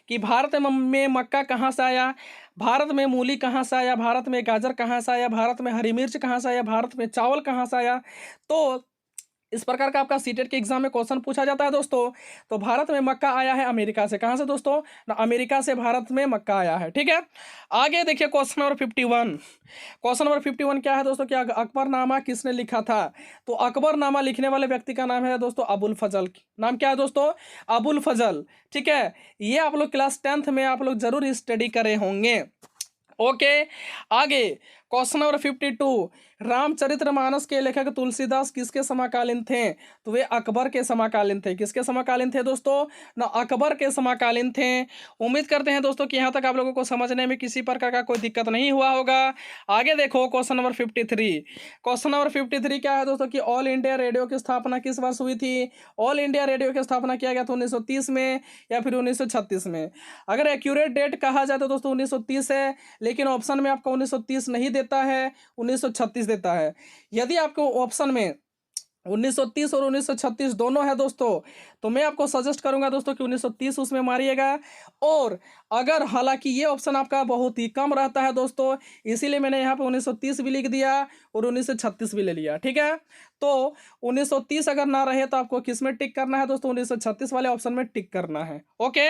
कि भारत में मक्का कहाँ से आया, भारत में मूली कहाँ से आया, भारत में गाजर कहाँ से आया, भारत में हरी मिर्च कहाँ से आया, भारत में चावल कहाँ से आया। तो इस प्रकार का आपका सीटेट के एग्जाम में क्वेश्चन पूछा जाता है दोस्तों। तो भारत में मक्का आया है अमेरिका से। कहाँ से दोस्तों? ना अमेरिका से भारत में मक्का आया है। ठीक है, आगे देखिए क्वेश्चन नंबर 51। क्वेश्चन नंबर 51 क्या है दोस्तों कि अकबरनामा किसने लिखा था? तो अकबरनामा लिखने वाले व्यक्ति का नाम है दोस्तों अबुल फजल। नाम क्या है दोस्तों? अबुल फजल। ठीक है, ये आप लोग क्लास 10th में आप लोग जरूर स्टडी करे होंगे। ओके, आगे क्वेश्चन नंबर 52। रामचरितमानस के लेखक तुलसीदास किसके समकालीन थे? तो वे अकबर के समकालीन थे। किसके समकालीन थे दोस्तों? ना अकबर के समकालीन थे। उम्मीद करते हैं दोस्तों कि यहाँ तक आप लोगों को समझने में किसी प्रकार का कोई दिक्कत नहीं हुआ होगा। आगे देखो क्वेश्चन नंबर 53। क्वेश्चन नंबर 53 क्या है दोस्तों कि ऑल इंडिया रेडियो की स्थापना किस वर्ष हुई थी? ऑल इंडिया रेडियो की स्थापना किया गया था 1930 में या फिर 1936 में। अगर एक्यूरेट डेट कहा जाए तो दोस्तों 1930 है, लेकिन ऑप्शन में आपको 1930 नहीं देता है, 1936 देता है। यदि आपको ऑप्शन में 1930 और 1936 दोनों है दोस्तों, तो मैं आपको सजेस्ट करूंगा दोस्तों कि 1930 उसमें मारिएगा। और अगर हालांकि ये ऑप्शन आपका बहुत ही कम रहता है दोस्तों, इसीलिए मैंने यहाँ पे 1930 भी लिख दिया और 1936 भी ले लिया। ठीक है, तो 1930 अगर ना रहे तो आपको किस में टिक करना है दोस्तों? 1936 वाले ऑप्शन में टिक करना है। ओके,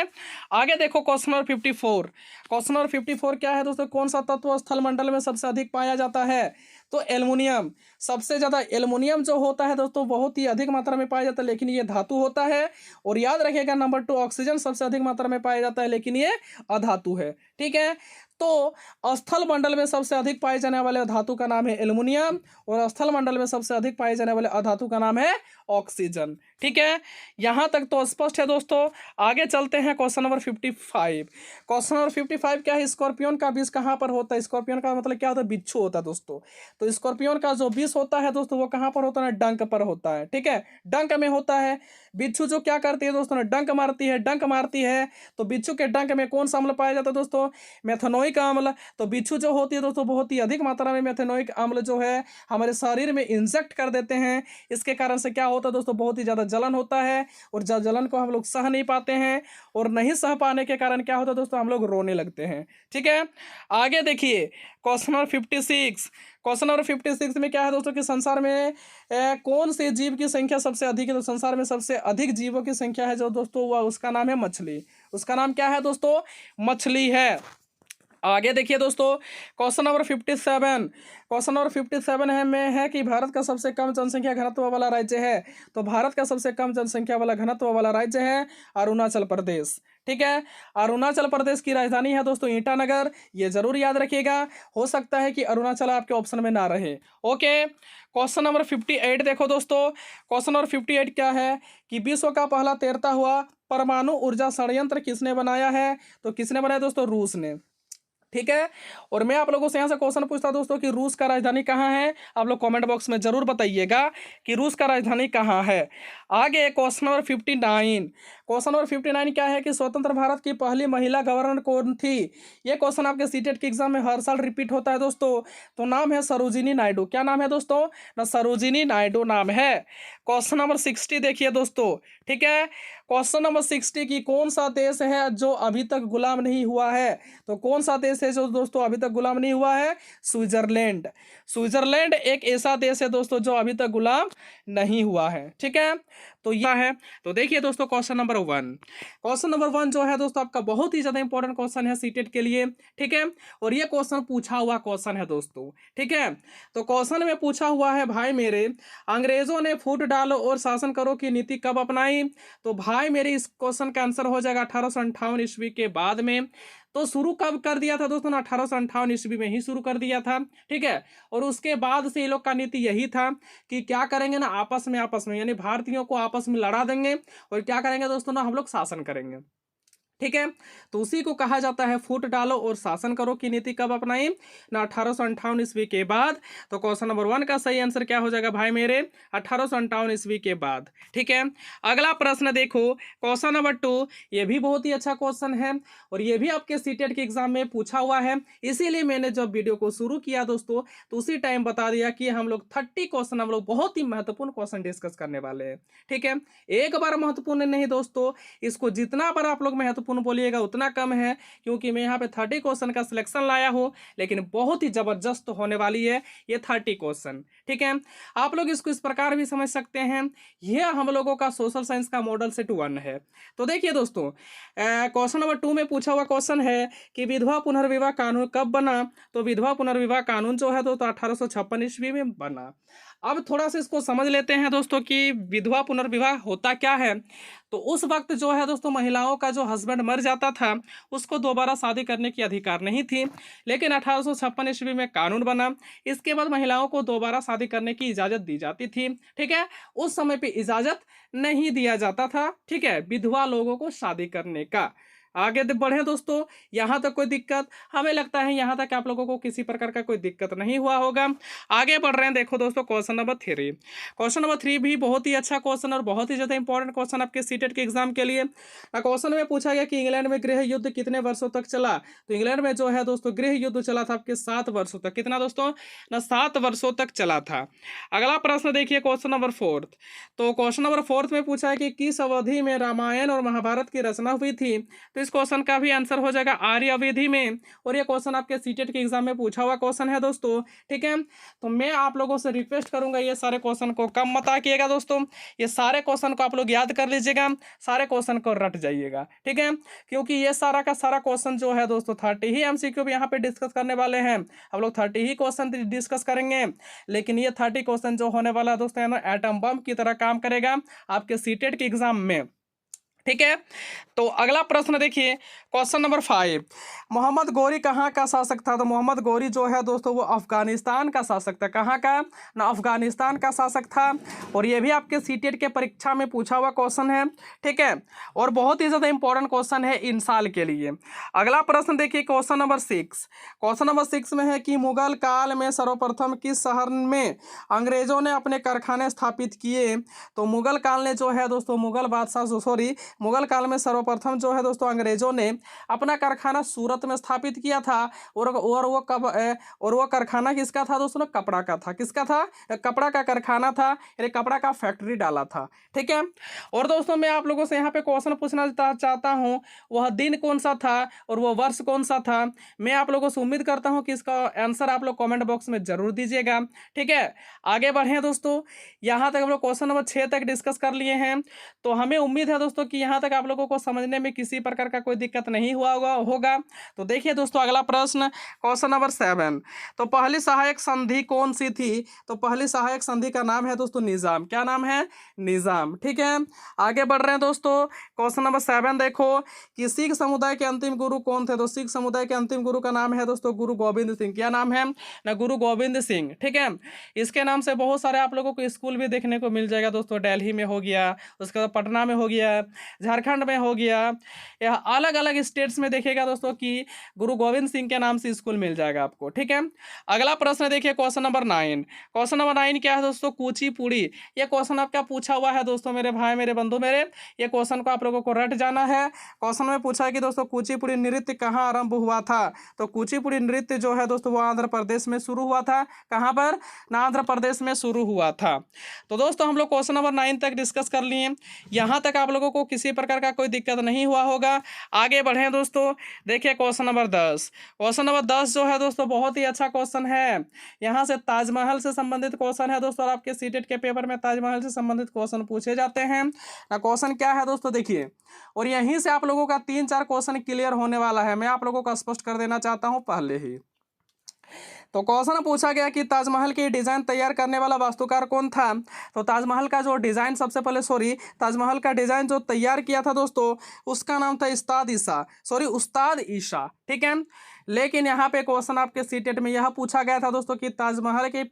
आगे देखो क्वेश्चन नंबर 54। क्वेश्चन नंबर 54 क्या है दोस्तों? कौन सा तत्व स्थल मंडल में सबसे अधिक पाया जाता है? तो एल्युमिनियम। सबसे ज़्यादा एल्युमिनियम जो होता है दोस्तों बहुत ही अधिक मात्रा में पाया जाता है, लेकिन ये धातु होता है। और याद रखिएगा नंबर 2 ऑक्सीजन सबसे अधिक मात्रा में पाया जाता है, लेकिन ये अधातु है। ठीक है, तो स्थल मंडल में सबसे अधिक पाए जाने वाले धातु का नाम है एल्युमिनियम, और स्थल मंडल में सबसे अधिक पाए जाने वाले अधातु का नाम है ऑक्सीजन। ठीक है, यहाँ तक तो स्पष्ट है दोस्तों। आगे चलते हैं क्वेश्चन नंबर 55। क्वेश्चन नंबर 55 क्या है? स्कॉर्पियन का विष कहाँ पर होता है? स्कॉर्पियन का मतलब क्या होता है? बिच्छू होता है दोस्तों। तो स्कॉर्पियन का जो विष होता है दोस्तों वो कहाँ पर होता है? डंक पर होता है। ठीक है, डंक में होता है। बिच्छू जो क्या करती है दोस्तों? डंक मारती है। डंक मारती है तो बिच्छू के डंक में कौन सा अम्ल पाया जाता है दोस्तों? मेथनोइक अम्ल। तो बिच्छू जो होती है दोस्तों बहुत ही अधिक मात्रा में मेथनोइक अम्ल जो है हमारे शरीर में इंजेक्ट कर देते हैं। इसके कारण से क्या होता है दोस्तों? बहुत ही ज़्यादा जलन होता है, और जलन को हम लोग सह नहीं पाते हैं, और नहीं सह पाने के कारण क्या होता है दोस्तों? हम लोग रोने लगते हैं। ठीक है, आगे देखिए क्वेश्चन नंबर 56। क्वेश्चन नंबर 56 में क्या है दोस्तों कि संसार में कौन से जीव की संख्या सबसे अधिक है? तो संसार में सबसे अधिक जीवों की संख्या है जो दोस्तों वह उसका नाम है मछली। उसका नाम क्या है दोस्तों? मछली है। आगे देखिए दोस्तों क्वेश्चन नंबर 57। क्वेश्चन नंबर 57 है कि भारत का सबसे कम जनसंख्या घनत्व वाला राज्य है। तो भारत का सबसे कम जनसंख्या वाला घनत्व वाला राज्य है अरुणाचल प्रदेश। ठीक है, अरुणाचल प्रदेश की राजधानी है दोस्तों ईटानगर। ये जरूर याद रखिएगा, हो सकता है कि अरुणाचल आपके ऑप्शन में ना रहे। ओके, क्वेश्चन नंबर 58 देखो दोस्तों। क्वेश्चन नंबर 58 क्या है कि विश्व का पहला तैरता हुआ परमाणु ऊर्जा संयंत्र किसने बनाया है? तो किसने बनाया दोस्तों? रूस ने। ठीक है, और मैं आप लोगों से यहाँ से क्वेश्चन पूछता दोस्तों कि रूस का राजधानी कहाँ है? आप लोग कमेंट बॉक्स में जरूर बताइएगा कि रूस का राजधानी कहाँ है। आगे क्वेश्चन नंबर 59। क्वेश्चन नंबर 59 क्या है कि स्वतंत्र भारत की पहली महिला गवर्नर कौन थी? ये क्वेश्चन आपके सीटेट के एग्जाम में हर साल रिपीट होता है दोस्तों। तो नाम है सरोजिनी नायडू। क्या नाम है दोस्तों? ना सरोजिनी नायडू नाम है। क्वेश्चन नंबर 60 देखिए दोस्तों। ठीक है, क्वेश्चन नंबर 60 की कौन सा देश है जो अभी तक गुलाम नहीं हुआ है? तो कौन सा देश है जो दोस्तों अभी तक गुलाम नहीं हुआ है? स्विट्जरलैंड। स्विट्जरलैंड एक ऐसा देश है दोस्तों जो अभी तक गुलाम नहीं हुआ है। ठीक है, तो यह है। तो देखिए दोस्तों क्वेश्चन नंबर 1। क्वेश्चन नंबर 1 जो है दोस्तों आपका बहुत ही ज़्यादा इंपॉर्टेंट क्वेश्चन है सीटेट के लिए, ठीक है। और ये क्वेश्चन पूछा हुआ क्वेश्चन है दोस्तों, ठीक है। तो क्वेश्चन में पूछा हुआ है, भाई मेरे अंग्रेजों ने फूट डालो और शासन करो की नीति कब अपनाई? तो भाई मेरे इस क्वेश्चन का आंसर हो जाएगा 1858 ईस्वी के बाद में। तो शुरू कब कर दिया था दोस्तों? 1858 ईस्वी में ही शुरू कर दिया था, ठीक है। और उसके बाद से ये लोग का नीति यही था कि क्या करेंगे ना, आपस में यानी भारतीयों को आपस में लड़ा देंगे और क्या करेंगे दोस्तों ना, हम लोग शासन करेंगे, ठीक है। तो उसी को कहा जाता है फूट डालो और शासन करो की नीति कब अपनाई ना, 1858 ईस्वी के बाद। तो क्वेश्चन नंबर 1 का सही आंसर क्या हो जाएगा भाई मेरे? 1858 ईस्वी के बाद, ठीक है। अगला प्रश्न देखो, क्वेश्चन नंबर 2। ये भी बहुत ही अच्छा क्वेश्चन है और ये भी आपके सीटेट के एग्जाम में पूछा हुआ है, इसीलिए मैंने जब वीडियो को शुरू किया दोस्तों तो उसी टाइम बता दिया कि हम लोग 30 क्वेश्चन, हम लोग बहुत ही महत्वपूर्ण क्वेश्चन डिस्कस करने वाले हैं, ठीक है। एक बार महत्वपूर्ण नहीं दोस्तों, इसको जितना बार आप लोग महत्वपूर्ण बोलिएगा उतना कम है, क्योंकि मैं यहाँ पे 30 क्वेश्चन का सिलेक्शन लाया हूँ, लेकिन बहुत ही जबरदस्त होने वाली है ये 30 क्वेश्चन, ठीक है। आप लोग इसको इस प्रकार भी समझ सकते हैं, यह हम लोगों का सोशल साइंस का मॉडल सेट 1 है। तो देखिए दोस्तों, क्वेश्चन नंबर 2 में पूछा हुआ क्वेश्चन है कि विधवा पुनर्विवाह कानून कब बना? तो विधवा पुनर्विवाह कानून जो है दोस्तों 1856 ईस्वी में बना। अब थोड़ा सा इसको समझ लेते हैं दोस्तों कि विधवा पुनर्विवाह होता क्या है। तो उस वक्त जो है दोस्तों महिलाओं का जो हस्बैंड मर जाता था उसको दोबारा शादी करने की अधिकार नहीं थी, लेकिन 1856 ईस्वी में कानून बना। इसके बाद महिलाओं को दोबारा शादी करने की इजाज़त दी जाती थी, ठीक है। उस समय पे इजाज़त नहीं दिया जाता था, ठीक है, विधवा लोगों को शादी करने का। आगे बढ़े दोस्तों, यहाँ तक कोई दिक्कत? हमें लगता है यहाँ तक आप लोगों को किसी प्रकार का कोई दिक्कत नहीं हुआ होगा। आगे बढ़ रहे हैं, देखो दोस्तों क्वेश्चन नंबर 3। क्वेश्चन नंबर 3 भी बहुत ही अच्छा क्वेश्चन और बहुत ही ज़्यादा इंपॉर्टेंट क्वेश्चन आपके सीटेट के एग्जाम के लिए। क्वेश्चन में पूछा गया कि इंग्लैंड में गृह युद्ध कितने वर्षों तक चला? तो इंग्लैंड में जो है दोस्तों गृह युद्ध चला था आपके 7 वर्षों तक। कितना दोस्तों ना? 7 वर्षों तक चला था। अगला प्रश्न देखिए क्वेश्चन नंबर 4। तो क्वेश्चन नंबर 4 में पूछा है कि किस अवधि में रामायण और महाभारत की रचना हुई थी? तो इस क्वेश्चन का भी आंसर हो जाएगा आर्य अवधि में। और ये क्वेश्चन आपके सीटेट के एग्जाम में पूछा हुआ क्वेश्चन है दोस्तों, ठीक है। तो मैं आप लोगों से रिक्वेस्ट करूंगा ये सारे क्वेश्चन को कम मत आइएगा दोस्तों, ये सारे क्वेश्चन को आप लोग याद कर लीजिएगा, सारे क्वेश्चन को रट जाइएगा, ठीक है। क्योंकि ये सारा का सारा क्वेश्चन जो है दोस्तों 30 ही एमसीक्यू भी यहाँ पे डिस्कस करने वाले हैं। हम लोग 30 ही क्वेश्चन डिस्कस करेंगे, लेकिन ये 30 क्वेश्चन जो होने वाला है दोस्तों ना एटम बम की तरह काम करेगा आपके सीटेट के एग्जाम में, ठीक है। तो अगला प्रश्न देखिए क्वेश्चन नंबर 5। मोहम्मद गौरी कहाँ का शासक था? तो मोहम्मद गौरी जो है दोस्तों वो अफगानिस्तान का शासक था। कहाँ का ना? अफगानिस्तान का शासक था। और ये भी आपके सीटेट के परीक्षा में पूछा हुआ क्वेश्चन है, ठीक है। और बहुत ही ज़्यादा इंपॉर्टेंट क्वेश्चन है इन साल के लिए। अगला प्रश्न देखिए क्वेश्चन नंबर 6। क्वेश्चन नंबर 6 में है कि मुगल काल में सर्वप्रथम किस शहर में अंग्रेजों ने अपने कारखाने स्थापित किए? तो मुगल काल ने जो है दोस्तों मुगल काल में सर्वप्रथम जो है दोस्तों अंग्रेजों ने अपना कारखाना सूरत में स्थापित किया था। और वो कारखाना किसका था दोस्तों? कपड़ा का था। किसका था? कपड़ा का कारखाना था, यानी कपड़ा का फैक्ट्री डाला था, ठीक है। और दोस्तों मैं आप लोगों से यहाँ पे क्वेश्चन पूछना चाहता हूँ, वह दिन कौन सा था और वह वर्ष कौन सा था? मैं आप लोगों से उम्मीद करता हूँ कि इसका आंसर आप लोग कॉमेंट बॉक्स में जरूर दीजिएगा, ठीक है। आगे बढ़े दोस्तों, यहाँ तक हम लोग क्वेश्चन नंबर 6 तक डिस्कस कर लिए हैं। तो हमें उम्मीद है दोस्तों कि यहाँ तक आप लोगों को समझने में किसी प्रकार का कोई दिक्कत नहीं हुआ होगा। तो देखिए दोस्तों अगला प्रश्न क्वेश्चन नंबर 7। तो पहली सहायक संधि कौन सी थी? तो पहली सहायक संधि का नाम है दोस्तों निजाम। क्या नाम है? निजाम, ठीक है। आगे बढ़ रहे हैं दोस्तों, क्वेश्चन नंबर 7 देखो कि सिख समुदाय के अंतिम गुरु कौन थे? तो सिख समुदाय के अंतिम गुरु का नाम है दोस्तों गुरु गोविंद सिंह। क्या नाम है ना? गुरु गोविंद सिंह, ठीक है। इसके नाम से बहुत सारे आप लोगों को स्कूल भी देखने को मिल जाएगा दोस्तों। दिल्ली में हो गया, उसके बाद पटना में हो गया, झारखंड में हो गया, यह अलग अलग स्टेट्स में देखिएगा दोस्तों कि गुरु गोविंद सिंह के नाम से स्कूल मिल जाएगा आपको, ठीक है। अगला प्रश्न देखिए क्वेश्चन नंबर 9। क्वेश्चन नंबर 9 क्या है दोस्तों? कुचिपुड़ी। ये क्वेश्चन आपका पूछा हुआ है दोस्तों, मेरे भाई मेरे बंधु मेरे, ये क्वेश्चन को आप लोगों को रट जाना है। क्वेश्चन में पूछा है कि दोस्तों कुचिपुड़ी नृत्य कहाँ आरंभ हुआ था? तो कुचिपुड़ी नृत्य जो है दोस्तों वो आंध्र प्रदेश में शुरू हुआ था। कहाँ पर ना? आंध्र प्रदेश में शुरू हुआ था। तो दोस्तों हम लोग क्वेश्चन नंबर 9 तक डिस्कस कर लिए। यहाँ तक आप लोगों को किसी किसी प्रकार का कोई दिक्कत नहीं हुआ होगा। आगे बढ़ें दोस्तों, देखिए क्वेश्चन नंबर 10। क्वेश्चन नंबर 10 जो है दोस्तों बहुत ही अच्छा क्वेश्चन है। यहाँ से ताजमहल से संबंधित क्वेश्चन है दोस्तों, और आपके सीटेट के पेपर में ताजमहल से संबंधित क्वेश्चन पूछे जाते हैं ना। क्वेश्चन क्या है दोस्तों देखिए, और यहीं से आप लोगों का 3-4 क्वेश्चन क्लियर होने वाला है। मैं आप लोगों को स्पष्ट कर देना चाहता हूँ पहले ही। तो क्वेश्चन पूछा गया कि ताजमहल की डिजाइन तैयार करने वाला वास्तुकार कौन था। तो ताजमहल का जो डिजाइन सबसे पहले ताजमहल का डिजाइन जो तैयार किया था दोस्तों, उसका नाम था उस्ताद ईसा, ठीक है। लेकिन यहाँ पे क्वेश्चन आपके सीटेट में यह पूछा गया था दोस्तों कि ताजमहल के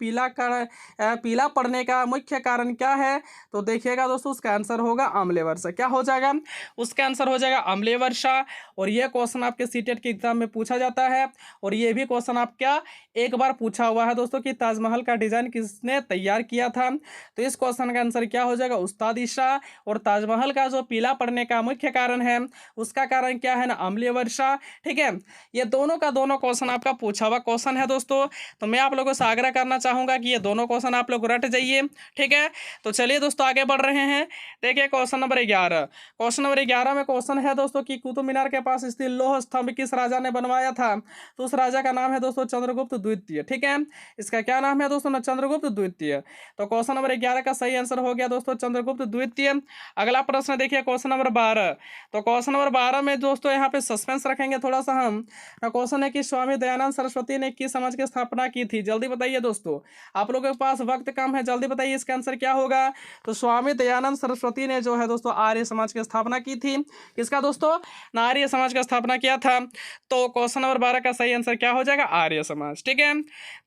पीला पड़ने का मुख्य कारण क्या है। तो देखिएगा दोस्तों, उसका आंसर होगा अम्लीय वर्षा। क्या हो जाएगा, उसका आंसर हो जाएगा अम्लीय वर्षा। और यह क्वेश्चन आपके सीटेट के एग्जाम में पूछा जाता है, और ये भी क्वेश्चन आपका एक बार पूछा हुआ है दोस्तों कि ताजमहल का डिजाइन किसने तैयार किया था। तो इस क्वेश्चन का आंसर क्या हो जाएगा, उस्ताद ईसा। और ताजमहल का जो पीला पड़ने का मुख्य कारण है, उसका कारण क्या है ना, अम्लीय वर्षा, ठीक है। ये दोनों का दोनों क्वेश्चन आपका पूछा हुआ क्वेश्चन है दोस्तों। तो मैं आप लोगों से आग्रह करना चाहूंगा कि ये दोनों क्वेश्चन आप लोग रट जाइए, ठीक है। तो चलिए दोस्तों आगे बढ़ रहे हैं। देखिए क्वेश्चन नंबर 11। क्वेश्चन नंबर 11 में क्वेश्चन है दोस्तों कि कुतुब मीनार के पास स्थित लौह स्तंभ किस राजा ने बनवाया था। तो उस राजा का नाम है दोस्तों चंद्रगुप्त द्वितीय, ठीक है। इसका क्या नाम है दोस्तों, चंद्रगुप्त द्वितीय। तो क्वेश्चन नंबर 11 का सही आंसर हो गया दोस्तों चंद्रगुप्त द्वितीय। अगला प्रश्न देखिए क्वेश्चन नंबर 12। तो क्वेश्चन नंबर 12 में दोस्तों यहाँ पे सस्पेंस रखेंगे थोड़ा सा हम। क्वेश्चन है कि स्वामी दयानंद सरस्वती ने किस समाज की स्थापना की थी। जल्दी बताइए दोस्तों, आप लोगों के पास वक्त कम है, जल्दी बताइए इसका आंसर क्या होगा। तो स्वामी दयानंद सरस्वती ने जो है दोस्तों आर्य समाज की स्थापना की थी। किसका दोस्तों, आर्य समाज का स्थापना किया था। तो क्वेश्चन नंबर 12 का सही आंसर क्या हो जाएगा, आर्य समाज, ठीक है।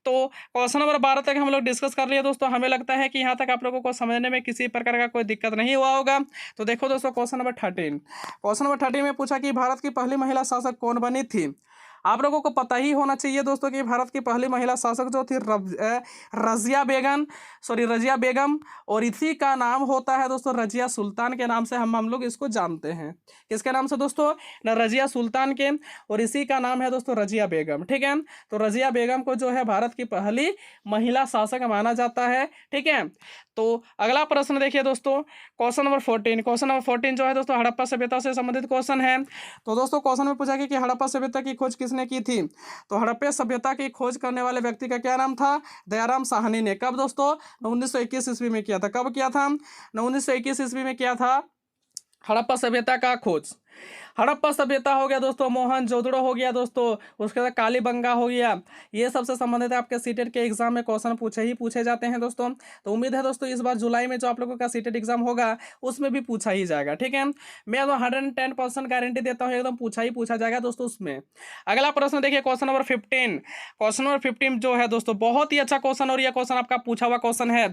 तो क्वेश्चन नंबर 12 तक हम लोग डिस्कस कर लिए दोस्तों। हमें लगता है कि यहाँ तक आप लोगों को समझने में किसी प्रकार का कोई दिक्कत नहीं हुआ होगा। तो देखो दोस्तों क्वेश्चन नंबर 13। क्वेश्चन नंबर 13 में पूछा कि भारत की पहली महिला शासक कौन बनी थी। आप लोगों को पता ही होना चाहिए दोस्तों कि भारत की पहली महिला शासक जो थी रजिया बेगम, और इसी का नाम होता है दोस्तों रजिया सुल्तान के नाम से हम लोग इसको जानते हैं। किसके नाम से दोस्तों, रजिया सुल्तान के, और इसी का नाम है दोस्तों रजिया बेगम, ठीक है। तो रजिया बेगम को जो है भारत की पहली महिला शासक माना जाता है, ठीक है। तो अगला प्रश्न देखिए दोस्तों, क्वेश्चन नंबर 14। क्वेश्चन नंबर 14 जो है दोस्तों हड़प्पा सभ्यता से संबंधित क्वेश्चन है। तो दोस्तों क्वेश्चन में पूछा गया कि हड़प्पा सभ्यता की खोज किसने की थी। तो हड़प्पा सभ्यता की खोज करने वाले व्यक्ति का क्या नाम था, दयाराम साहनी ने। कब दोस्तों, 1921 ईस्वी में किया था। कब किया था, 1921 ईस्वी में किया था हड़प्पा सभ्यता का खोज। हड़प्पा सभ्यता हो गया दोस्तों, मोहनजोदड़ो हो गया दोस्तों, उसके बाद कालीबंगा हो गया। ये सबसे संबंधित है, आपके सीटेट के एग्जाम में क्वेश्चन पूछे जाते हैं दोस्तों। तो उम्मीद है दोस्तों इस बार जुलाई में जो आप लोगों का सीटेट एग्जाम होगा उसमें भी पूछा ही जाएगा, ठीक है। मैं तो 110% गारंटी देता हूँ, एकदम पूछा जाएगा दोस्तों उसमें। अगला प्रश्न देखिए क्वेश्चन नंबर 15। क्वेश्चन नंबर 15 जो है दोस्तों बहुत ही अच्छा क्वेश्चन, और यह क्वेश्चन आपका पूछा हुआ क्वेश्चन है।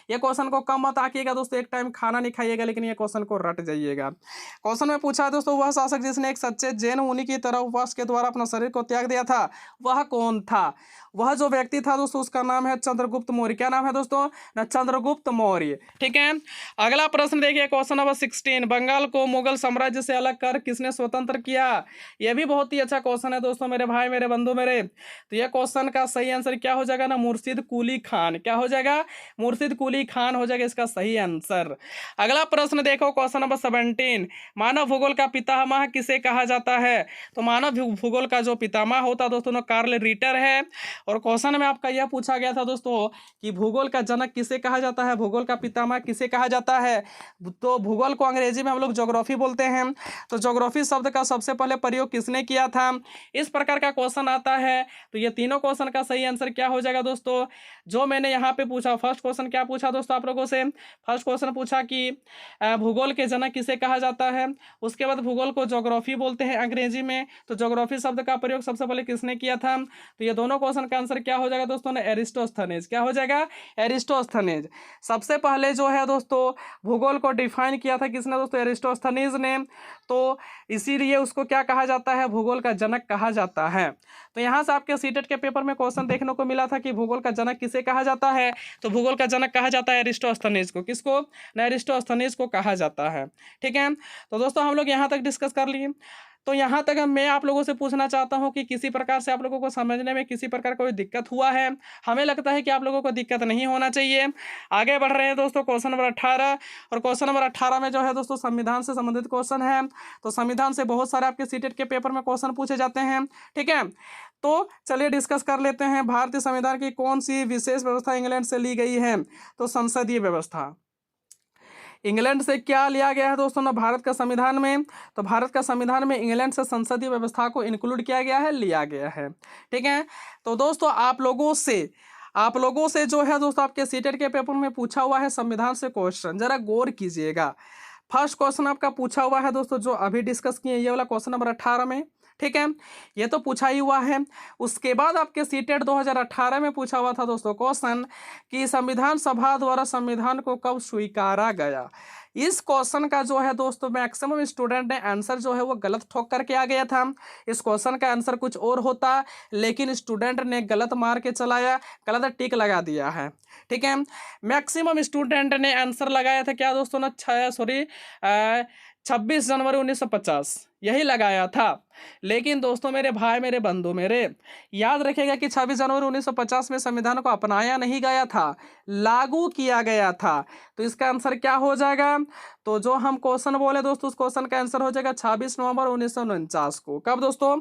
ये क्वेश्चन को कम मत आकिएगा दोस्तों, एक टाइम खाना नहीं खाइएगा, लेकिन ये क्वेश्चन को रट जाइएगा। क्वेश्चन में पूछा है दोस्तों, वह शासक जिसने एक सच्चे जैन मुनि की तरह उपवास के द्वारा अपना शरीर को त्याग दिया था, वह कौन था। वह जो व्यक्ति था दोस्तों उसका नाम है चंद्रगुप्त मौर्य। क्या नाम है दोस्तों, ना चंद्रगुप्त मौर्य, ठीक है। अगला प्रश्न देखिए क्वेश्चन नंबर 16। बंगाल को मुगल साम्राज्य से अलग कर किसने स्वतंत्र किया। यह भी बहुत ही अच्छा क्वेश्चन है दोस्तों, मेरे भाई मेरे बंधु मेरे। तो यह क्वेश्चन का सही आंसर क्या हो जाएगा ना, मुर्शिद कुली खान। क्या हो जाएगा, मुर्शिद कुली खान हो जाएगा इसका सही आंसर। अगला प्रश्न देखो क्वेश्चन नंबर 17। मानव भूगोल का पितामह किसे कहा जाता है। तो मानव भूगोल का जो पितामह होता है दोस्तों कार्ल रिटर है। और क्वेश्चन में आपका यह पूछा गया था दोस्तों कि भूगोल का जनक किसे कहा जाता है, भूगोल का पितामह किसे कहा जाता है। तो भूगोल को अंग्रेजी में हम लोग ज्योग्राफी बोलते हैं। तो ज्योग्राफी शब्द का सबसे पहले प्रयोग किसने किया था, इस प्रकार का क्वेश्चन आता है। तो ये तीनों क्वेश्चन का सही आंसर क्या हो जाएगा दोस्तों, जो मैंने यहाँ पे पूछा। फर्स्ट क्वेश्चन क्या पूछा दोस्तों आप लोगों से, फर्स्ट क्वेश्चन पूछा कि भूगोल के जनक किसे कहा जाता है। उसके बाद भूगोल को ज्योग्राफी बोलते हैं अंग्रेजी में। तो ज्योग्राफी शब्द का प्रयोग सबसे पहले किसने किया था। तो ये दोनों क्वेश्चन का आंसर क्या हो जाएगा दोस्तों ने, एरिस्टोस्थनीज। क्या हो जाएगा, एरिस्टोस्थनीज। सबसे पहले जो है दोस्तों भूगोल को डिफाइन किया था किसने दोस्तों, एरिस्टोस्थनीज ने। तो इसीलिए उसको क्या कहा जाता है, भूगोल का जनक कहा जाता है। तो यहाँ से आपके सीटेट के पेपर में क्वेश्चन देखने को मिला था कि भूगोल का जनक किसे कहा जाता है। तो भूगोल का जनक कहा जाता है एरिस्टोस्थनीज को। किसको, एरिस्टोस्थनीज को कहा जाता है, ठीक है। तो दोस्तों हम लोग यहाँ तक डिस्कस कर लिए। तो यहाँ तक मैं आप लोगों से पूछना चाहता हूँ कि किसी प्रकार से आप लोगों को समझने में किसी प्रकार कोई दिक्कत हुआ है? हमें लगता है कि आप लोगों को दिक्कत नहीं होना चाहिए। आगे बढ़ रहे हैं दोस्तों, क्वेश्चन नंबर 18, और क्वेश्चन नंबर 18 में जो है दोस्तों संविधान से संबंधित क्वेश्चन है। तो संविधान से बहुत सारे आपके सीटेट के पेपर में क्वेश्चन पूछे जाते हैं, ठीक है। तो चलिए डिस्कस कर लेते हैं। भारतीय संविधान की कौन सी विशेष व्यवस्था इंग्लैंड से ली गई है? तो संसदीय व्यवस्था। इंग्लैंड से क्या लिया गया है दोस्तों ना भारत का संविधान में? तो भारत का संविधान में इंग्लैंड से संसदीय व्यवस्था को इंक्लूड किया गया है, लिया गया है, ठीक है। तो दोस्तों आप लोगों से जो है दोस्तों आपके सीटेट के पेपर में पूछा हुआ है संविधान से क्वेश्चन, जरा गौर कीजिएगा। फर्स्ट क्वेश्चन आपका पूछा हुआ है दोस्तों, जो अभी डिस्कस किए, ये वाला क्वेश्चन नंबर 18 में, ठीक है। ये तो पूछा ही हुआ है। उसके बाद आपके सीटेट 2018 में पूछा हुआ था दोस्तों क्वेश्चन कि संविधान सभा द्वारा संविधान को कब स्वीकारा गया। इस क्वेश्चन का जो है दोस्तों मैक्सिमम स्टूडेंट ने आंसर जो है वो गलत ठोक करके आ गया था। इस क्वेश्चन का आंसर कुछ और होता, लेकिन स्टूडेंट ने गलत मार के चलाया, गलत टिक लगा दिया है, ठीक है। मैक्सिमम स्टूडेंट ने आंसर लगाया था क्या दोस्तों ना 26 जनवरी 1950 यही लगाया था। लेकिन दोस्तों मेरे भाई, मेरे बंधु, मेरे याद रखिएगा कि 26 जनवरी 1950 में संविधान को अपनाया नहीं गया था, लागू किया गया था। तो इसका आंसर क्या हो जाएगा? तो जो हम क्वेश्चन बोले दोस्तों उस क्वेश्चन का आंसर हो जाएगा 26 नवंबर 1949 को। कब दोस्तों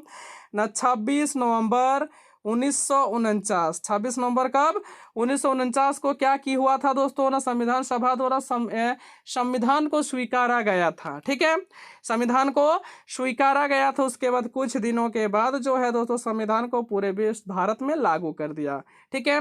ना 26 नवंबर 1949। 26 नवंबर कब? 1949 को क्या की हुआ था दोस्तों ना संविधान सभा द्वारा संविधान को स्वीकारा गया था, ठीक है। संविधान को स्वीकारा गया था। उसके बाद कुछ दिनों के बाद जो है दोस्तों संविधान को पूरे भारत में लागू कर दिया, ठीक है।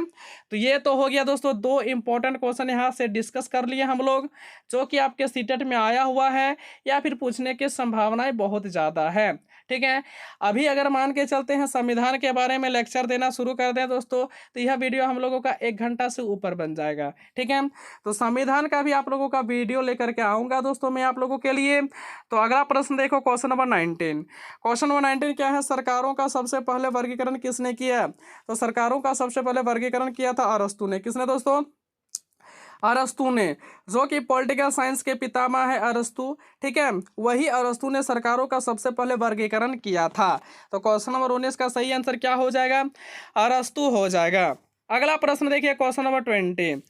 तो ये तो हो गया दोस्तों, दो इंपॉर्टेंट क्वेश्चन यहाँ से डिस्कस कर लिए हम लोग, जो कि आपके सीटेट में आया हुआ है या फिर पूछने की संभावनाएं बहुत ज़्यादा है, ठीक है। अभी अगर मान के चलते हैं संविधान के बारे में लेक्चर देना शुरू कर दें दोस्तों, तो यह वीडियो हम लोगों का 1 घंटा से ऊपर बन जाएगा, ठीक है। तो संविधान का भी आप लोगों का वीडियो लेकर के आऊँगा दोस्तों मैं आप लोगों के लिए। तो अगला प्रश्न देखो, क्वेश्चन नंबर 19। क्वेश्चन नंबर 19 क्या है? सरकारों का सबसे पहले वर्गीकरण किसने किया? तो सरकारों का सबसे पहले वर्गीकरण किया था अरस्तु ने। किसने दोस्तों? अरस्तु ने, जो कि पॉलिटिकल साइंस के पितामह है अरस्तु, ठीक है। वही अरस्तु ने सरकारों का सबसे पहले वर्गीकरण किया था। तो क्वेश्चन नंबर 19 का सही आंसर क्या हो जाएगा? अरस्तु हो जाएगा। अगला प्रश्न देखिए, क्वेश्चन नंबर 20।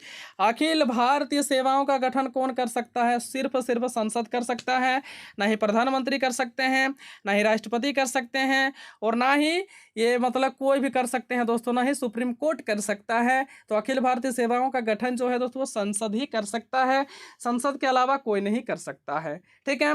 अखिल भारतीय सेवाओं का गठन कौन कर सकता है? सिर्फ संसद कर सकता है, ना ही प्रधानमंत्री कर सकते हैं, ना ही राष्ट्रपति कर सकते हैं, और ना ही ये मतलब कोई भी कर सकते हैं दोस्तों, ना ही सुप्रीम कोर्ट कर सकता है। तो अखिल भारतीय सेवाओं का गठन जो है दोस्तों वो संसद ही कर सकता है, संसद के अलावा कोई नहीं कर सकता है, ठीक है।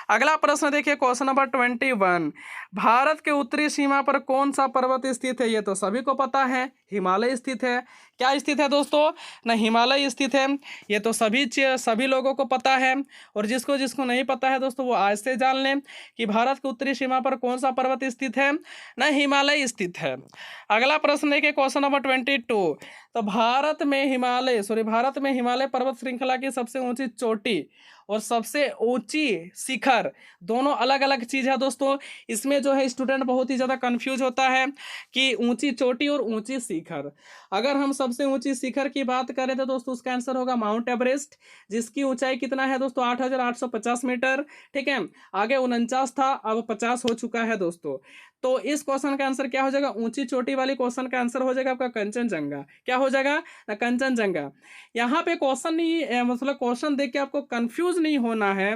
अगला प्रश्न देखिए, क्वेश्चन नंबर 21। भारत के उत्तरी सीमा पर कौन सा पर्वत स्थित है? ये तो सभी को पता है, हिमालय स्थित है। क्या स्थित है दोस्तों? ना हिमालय स्थित है। ये तो सभी लोगों को पता है, और जिसको जिसको नहीं पता है दोस्तों वो आज से जान लें कि भारत की उत्तरी सीमा पर कौन सा पर्वत स्थित है? ना हिमालय स्थित है। अगला प्रश्न देखिए, क्वेश्चन नंबर 22। तो भारत में हिमालय पर्वत श्रृंखला की सबसे ऊंची चोटी और सबसे ऊंची शिखर दोनों अलग अलग चीज़ है दोस्तों। इसमें जो है स्टूडेंट बहुत ही ज़्यादा कंफ्यूज होता है कि ऊंची चोटी और ऊंची शिखर। अगर हम सबसे ऊंची शिखर की बात करें तो दोस्तों उसका आंसर होगा माउंट एवरेस्ट, जिसकी ऊंचाई कितना है दोस्तों? 8,850 मीटर, ठीक है। आगे 49 था, अब 50 हो चुका है दोस्तों। तो इस क्वेश्चन का आंसर क्या हो जाएगा? ऊंची चोटी वाली क्वेश्चन का आंसर हो जाएगा आपका कंचनजंगा। क्या हो जाएगा? कंचनजंगा। यहाँ पे क्वेश्चन नहीं मतलब क्वेश्चन देख के आपको कंफ्यूज नहीं होना है।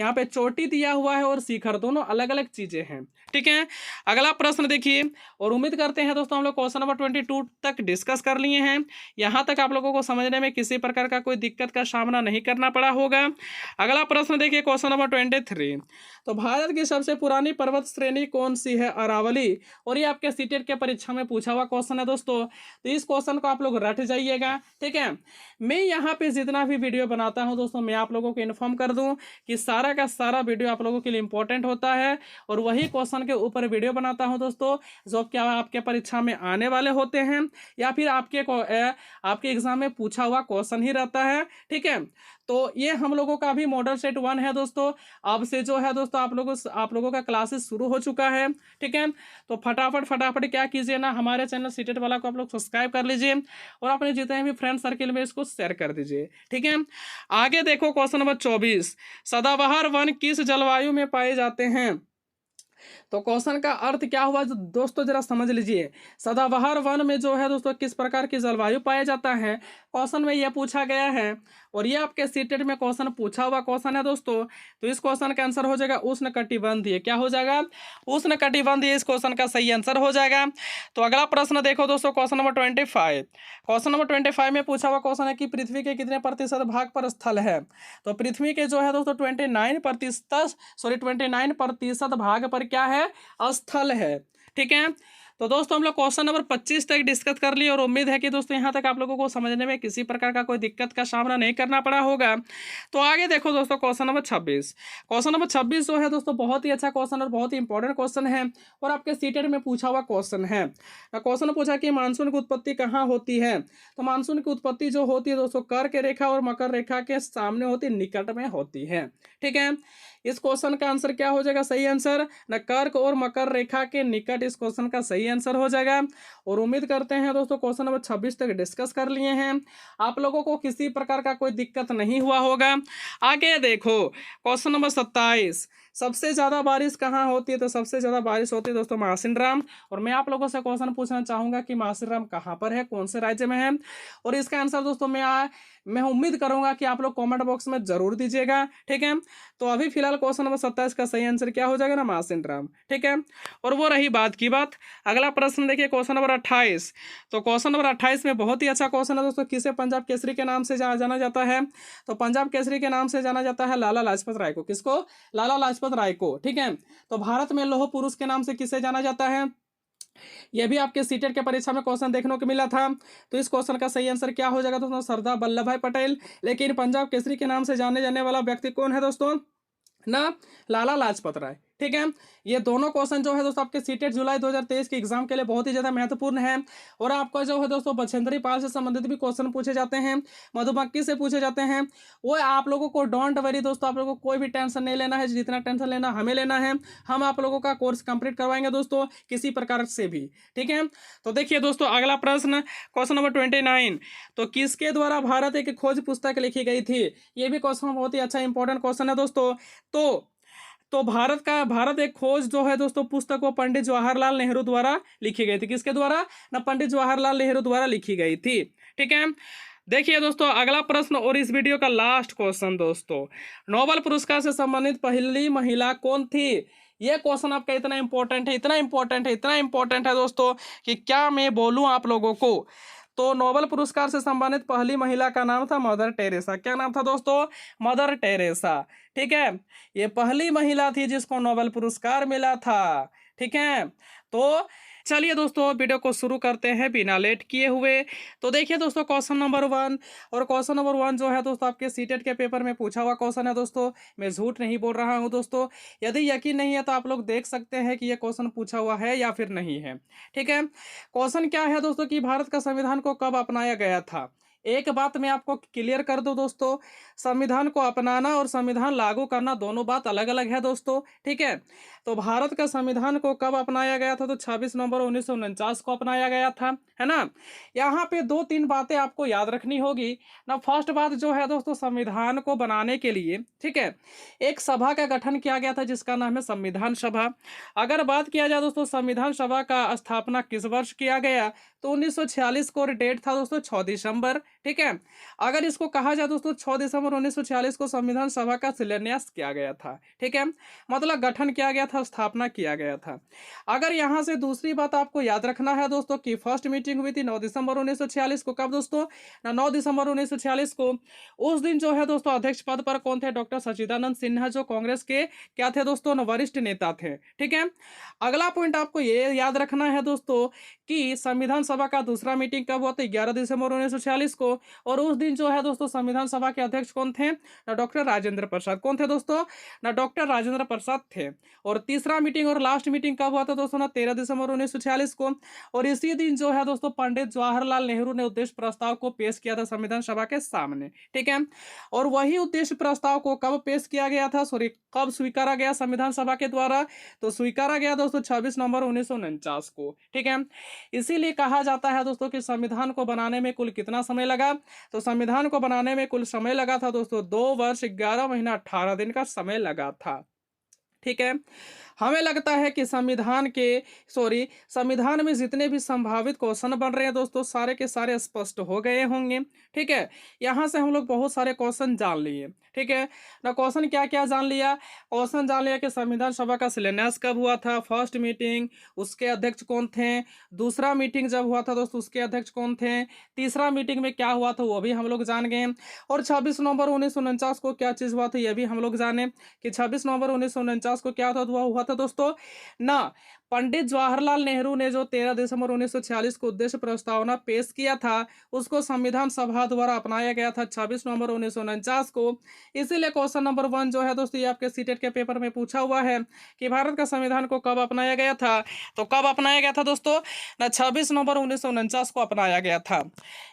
यहाँ पे चोटी दिया हुआ है और शिखर, दोनों अलग अलग चीजें हैं, ठीक है। अगला प्रश्न देखिए, और उम्मीद करते हैं दोस्तों हम लोग क्वेश्चन नंबर 22 तक डिस्कस कर लिए हैं। यहाँ तक आप लोगों को समझने में किसी प्रकार का कोई दिक्कत का सामना नहीं करना पड़ा होगा। अगला प्रश्न देखिए, क्वेश्चन नंबर 23। तो भारत की सबसे पुरानी पर्वत श्रेणी कौन सी है? अरावली। और ये आपके सीटेट के परीक्षा में पूछा हुआ क्वेश्चन है दोस्तों, तो इस क्वेश्चन को आप लोग रट जाइएगा, ठीक है। मैं यहाँ पे जितना भी वीडियो बनाता हूँ दोस्तों मैं आप लोगों को इन्फॉर्म कर दूँ कि सारा का सारा वीडियो आप लोगों के लिए इंपॉर्टेंट होता है, और वही क्वेश्चन के ऊपर वीडियो बनाता हूँ दोस्तों जो क्या आपके परीक्षा में आने वाले होते हैं, या फिर आपके एग्जाम में पूछा हुआ क्वेश्चन ही रहता है, ठीक है। तो ये हम लोगों का भी मॉडल सेट 1 है दोस्तों। अब से जो है दोस्तों आप लोगों का क्लासेस शुरू हो चुका है, ठीक है। तो फटाफट क्या कीजिए ना, हमारे चैनल सीटेट वाला को आप लोग सब्सक्राइब कर लीजिए, और अपने जितने भी फ्रेंड सर्किल में इसको शेयर कर दीजिए, ठीक है। आगे देखो, क्वेश्चन नंबर 24। सदाबहार वन किस जलवायु में पाए जाते हैं? तो क्वेश्चन का अर्थ क्या हुआ दोस्तों, जरा समझ लीजिए। सदाबहार वन में जो है दोस्तों किस प्रकार की जलवायु पाया जाता है, क्वेश्चन में यह पूछा गया है। और ये आपके सीटेट में क्वेश्चन पूछा हुआ क्वेश्चन है दोस्तों। तो इस क्वेश्चन का आंसर हो जाएगा उष्णकटिबंधीय। क्या हो जाएगा? उष्णकटिबंधीय इस क्वेश्चन का सही आंसर हो जाएगा। तो अगला प्रश्न देखो दोस्तों, क्वेश्चन नंबर 25। क्वेश्चन नंबर 25 में पूछा हुआ क्वेश्चन है कि पृथ्वी के कितने प्रतिशत भाग पर स्थल है। तो पृथ्वी के जो है दोस्तों 29% भाग पर क्या है? स्थल है। ठीक है। तो दोस्तों हम लोग क्वेश्चन नंबर 25 तक डिस्कस कर लिए और उम्मीद है कि दोस्तों यहाँ तक आप लोगों को समझने में किसी प्रकार का कोई दिक्कत का सामना नहीं करना पड़ा होगा। तो आगे देखो दोस्तों, क्वेश्चन नंबर 26। क्वेश्चन नंबर 26 जो है दोस्तों बहुत ही अच्छा क्वेश्चन और बहुत ही इंपॉर्टेंट क्वेश्चन है और आपके सीटेट में पूछा हुआ क्वेश्चन है। क्वेश्चन पूछा कि मानसून की उत्पत्ति कहाँ होती है। तो मानसून की उत्पत्ति जो होती है दोस्तों कर्क रेखा और मकर रेखा के सामने होती, निकट में होती है। ठीक है। इस क्वेश्चन का आंसर क्या हो जाएगा? सही आंसर न कर्क और मकर रेखा के निकट इस क्वेश्चन का सही आंसर हो जाएगा। और उम्मीद करते हैं दोस्तों क्वेश्चन नंबर 26 तक डिस्कस कर लिए हैं, आप लोगों को किसी प्रकार का कोई दिक्कत नहीं हुआ होगा। आगे देखो क्वेश्चन नंबर 27। सबसे ज्यादा बारिश कहाँ होती है। तो सबसे ज्यादा बारिश होती है दोस्तों मासिनराम। और मैं आप लोगों से क्वेश्चन पूछना चाहूंगा कि मासिनराम कहाँ पर है, कौन से राज्य में है। और इसका आंसर दोस्तों मैं उम्मीद करूंगा कि आप लोग कमेंट बॉक्स में जरूर दीजिएगा। ठीक है। तो अभी फिलहाल क्वेश्चन नंबर 27 का सही आंसर क्या हो जाएगा ना? मासिनराम। ठीक है। और वो रही बात की बात। अगला प्रश्न देखिए क्वेश्चन नंबर 28। तो क्वेश्चन नंबर 28 में बहुत ही अच्छा क्वेश्चन है दोस्तों। किसे पंजाब केसरी के नाम से जाना जाता है। तो पंजाब केसरी के नाम से जाना जाता है लाला लाजपत राय को। किसको? लाला लाजपत राय को। ठीक है। तो भारत में लौह पुरुष के नाम से किसे जाना जाता है। यह भी आपके सीटेट के परीक्षा में क्वेश्चन देखने को मिला था। तो इस क्वेश्चन का सही आंसर क्या हो जाएगा दोस्तों? सरदार वल्लभ भाई पटेल। लेकिन पंजाब केसरी के नाम से जाने जाने वाला व्यक्ति कौन है दोस्तों? ना लाला लाजपत राय। ठीक है। ये दोनों क्वेश्चन जो है दोस्तों आपके सीटेट जुलाई 2023 के एग्जाम के लिए बहुत ही ज्यादा महत्वपूर्ण है। और आपका जो है दोस्तों बछेंद्री पाल से संबंधित भी क्वेश्चन पूछे जाते हैं, मधुमक्खी से पूछे जाते हैं। वो आप लोगों को डोंट वरी दोस्तों, आप लोगों को कोई भी टेंशन नहीं लेना है। जितना टेंशन लेना हमें लेना है, हम आप लोगों का कोर्स कंप्लीट करवाएंगे दोस्तों किसी प्रकार से भी। ठीक है। तो देखिए दोस्तों अगला प्रश्न क्वेश्चन नंबर 29। तो किसके द्वारा भारत एक खोज पुस्तक लिखी गई थी। ये भी क्वेश्चन बहुत ही अच्छा इंपॉर्टेंट क्वेश्चन है दोस्तों। तो भारत एक खोज जो है दोस्तों पुस्तक वो पंडित जवाहरलाल नेहरू द्वारा लिखी गई थी। किसके द्वारा? ना पंडित जवाहरलाल नेहरू द्वारा लिखी गई थी। ठीक है। देखिए दोस्तों अगला प्रश्न और इस वीडियो का लास्ट क्वेश्चन दोस्तों, नोबेल पुरस्कार से संबंधित पहली महिला कौन थी। यह क्वेश्चन आपका इतना इंपॉर्टेंट है, इतना इंपॉर्टेंट है, इतना इंपॉर्टेंट है दोस्तों कि क्या मैं बोलूं आप लोगों को। तो नोबेल पुरस्कार से संबंधित पहली महिला का नाम था मदर टेरेसा। क्या नाम था दोस्तों? Mother Teresa. ठीक है। ये पहली महिला थी जिसको नोबेल पुरस्कार मिला था। ठीक है। तो चलिए दोस्तों वीडियो को शुरू करते हैं बिना लेट किए हुए। तो देखिए दोस्तों क्वेश्चन नंबर 1। और क्वेश्चन नंबर 1 जो है दोस्तों आपके सीटेट के पेपर में पूछा हुआ क्वेश्चन है दोस्तों। मैं झूठ नहीं बोल रहा हूं दोस्तों। यदि यकीन नहीं है तो आप लोग देख सकते हैं कि यह क्वेश्चन पूछा हुआ है या फिर नहीं है। ठीक है। क्वेश्चन क्या है दोस्तों कि भारत का संविधान को कब अपनाया गया था। एक बात मैं आपको क्लियर कर दूं दोस्तों, संविधान को अपनाना और संविधान लागू करना दोनों बात अलग अलग है दोस्तों। ठीक है। तो भारत का संविधान को कब अपनाया गया था। तो 26 नवंबर 1949 को अपनाया गया था, है ना। यहाँ पे 2-3 बातें आपको याद रखनी होगी ना। फर्स्ट बात जो है दोस्तों, संविधान को बनाने के लिए ठीक है एक सभा का गठन किया गया था जिसका नाम है संविधान सभा। अगर बात किया जाए दोस्तों संविधान सभा का स्थापना किस वर्ष किया गया, तो 1946 को डेट था दोस्तों 6 दिसंबर। ठीक है। अगर इसको कहा जाए दोस्तों 6 दिसंबर 1946 को संविधान सभा का शिलान्यास किया गया था। ठीक है। मतलब गठन किया गया था, स्थापना किया गया था। अगर यहां से दूसरी बात आपको याद रखना है दोस्तों कि फर्स्ट मीटिंग हुई थी 9 दिसंबर 1946 को। कब दोस्तों? ना 9 दिसंबर 1946 को। उस दिन जो है दोस्तों अध्यक्ष पद पर कौन थे? डॉक्टर सच्चिदानंद सिन्हा, जो कांग्रेस के क्या थे दोस्तों? वरिष्ठ नेता थे। ठीक है। अगला पॉइंट आपको ये याद रखना है दोस्तों कि संविधान सभा का दूसरा मीटिंग कब हुआ था? 11 दिसंबर 1946 को। और उस दिन जो है दोस्तों संविधान सभा के अध्यक्ष कौन थे? ना डॉक्टर राजेंद्र प्रसाद। कौन थे दोस्तों? ना डॉक्टर राजेंद्र प्रसाद थे। और तीसरा मीटिंग और लास्ट मीटिंग कब हुआ था दोस्तों? ना 13 दिसंबर 1946 को। और इसी दिन जो है दोस्तों पंडित जवाहरलाल नेहरू ने उद्देश्य प्रस्ताव को पेश किया था संविधान सभा के सामने। ठीक है। और वही उद्देश्य प्रस्ताव को कब पेश किया गया था, सॉरी कब स्वीकारा गया संविधान सभा के द्वारा? तो स्वीकारा गया दोस्तों 26 नवंबर 1949 को। ठीक है। इसीलिए कहा जाता है दोस्तों कि संविधान को बनाने में कुल कितना समय लगा। तो संविधान को बनाने में कुल समय लगा था दोस्तों 2 वर्ष 11 महीना 18 दिन का समय लगा था। ठीक है। हमें लगता है कि संविधान में जितने भी संभावित क्वेश्चन बन रहे हैं दोस्तों, सारे के सारे स्पष्ट हो गए होंगे। ठीक है, यहाँ से हम लोग बहुत सारे क्वेश्चन जान लिए। ठीक है ना, क्वेश्चन क्या क्या जान लिया? क्वेश्चन जान लिया कि संविधान सभा का शिलान्यास कब हुआ था, फर्स्ट मीटिंग, उसके अध्यक्ष कौन थे, दूसरा मीटिंग जब हुआ था दोस्तों उसके अध्यक्ष कौन थे, तीसरा मीटिंग में क्या हुआ था वो भी हम लोग जान गए, और 26 नवंबर 1949 को क्या चीज़ हुआ था ये भी हम लोग जाने कि 26 नवंबर 1949 को क्या हुआ था दोस्तों ना, पंडित जवाहरलाल नेहरू ने जो 13 दिसंबर 1946 को उद्देश्य प्रस्तावना पेश किया था उसको संविधान सभा द्वारा अपनाया गया था 26 नवंबर 1949 को। इसीलिए क्वेश्चन नंबर 1 जो है दोस्तों ये आपके सीटेट के पेपर में पूछा हुआ है कि भारत का संविधान को कब अपनाया गया था, तो कब अपनाया गया था दोस्तों ना, 26 नवंबर 1949 को अपनाया गया था।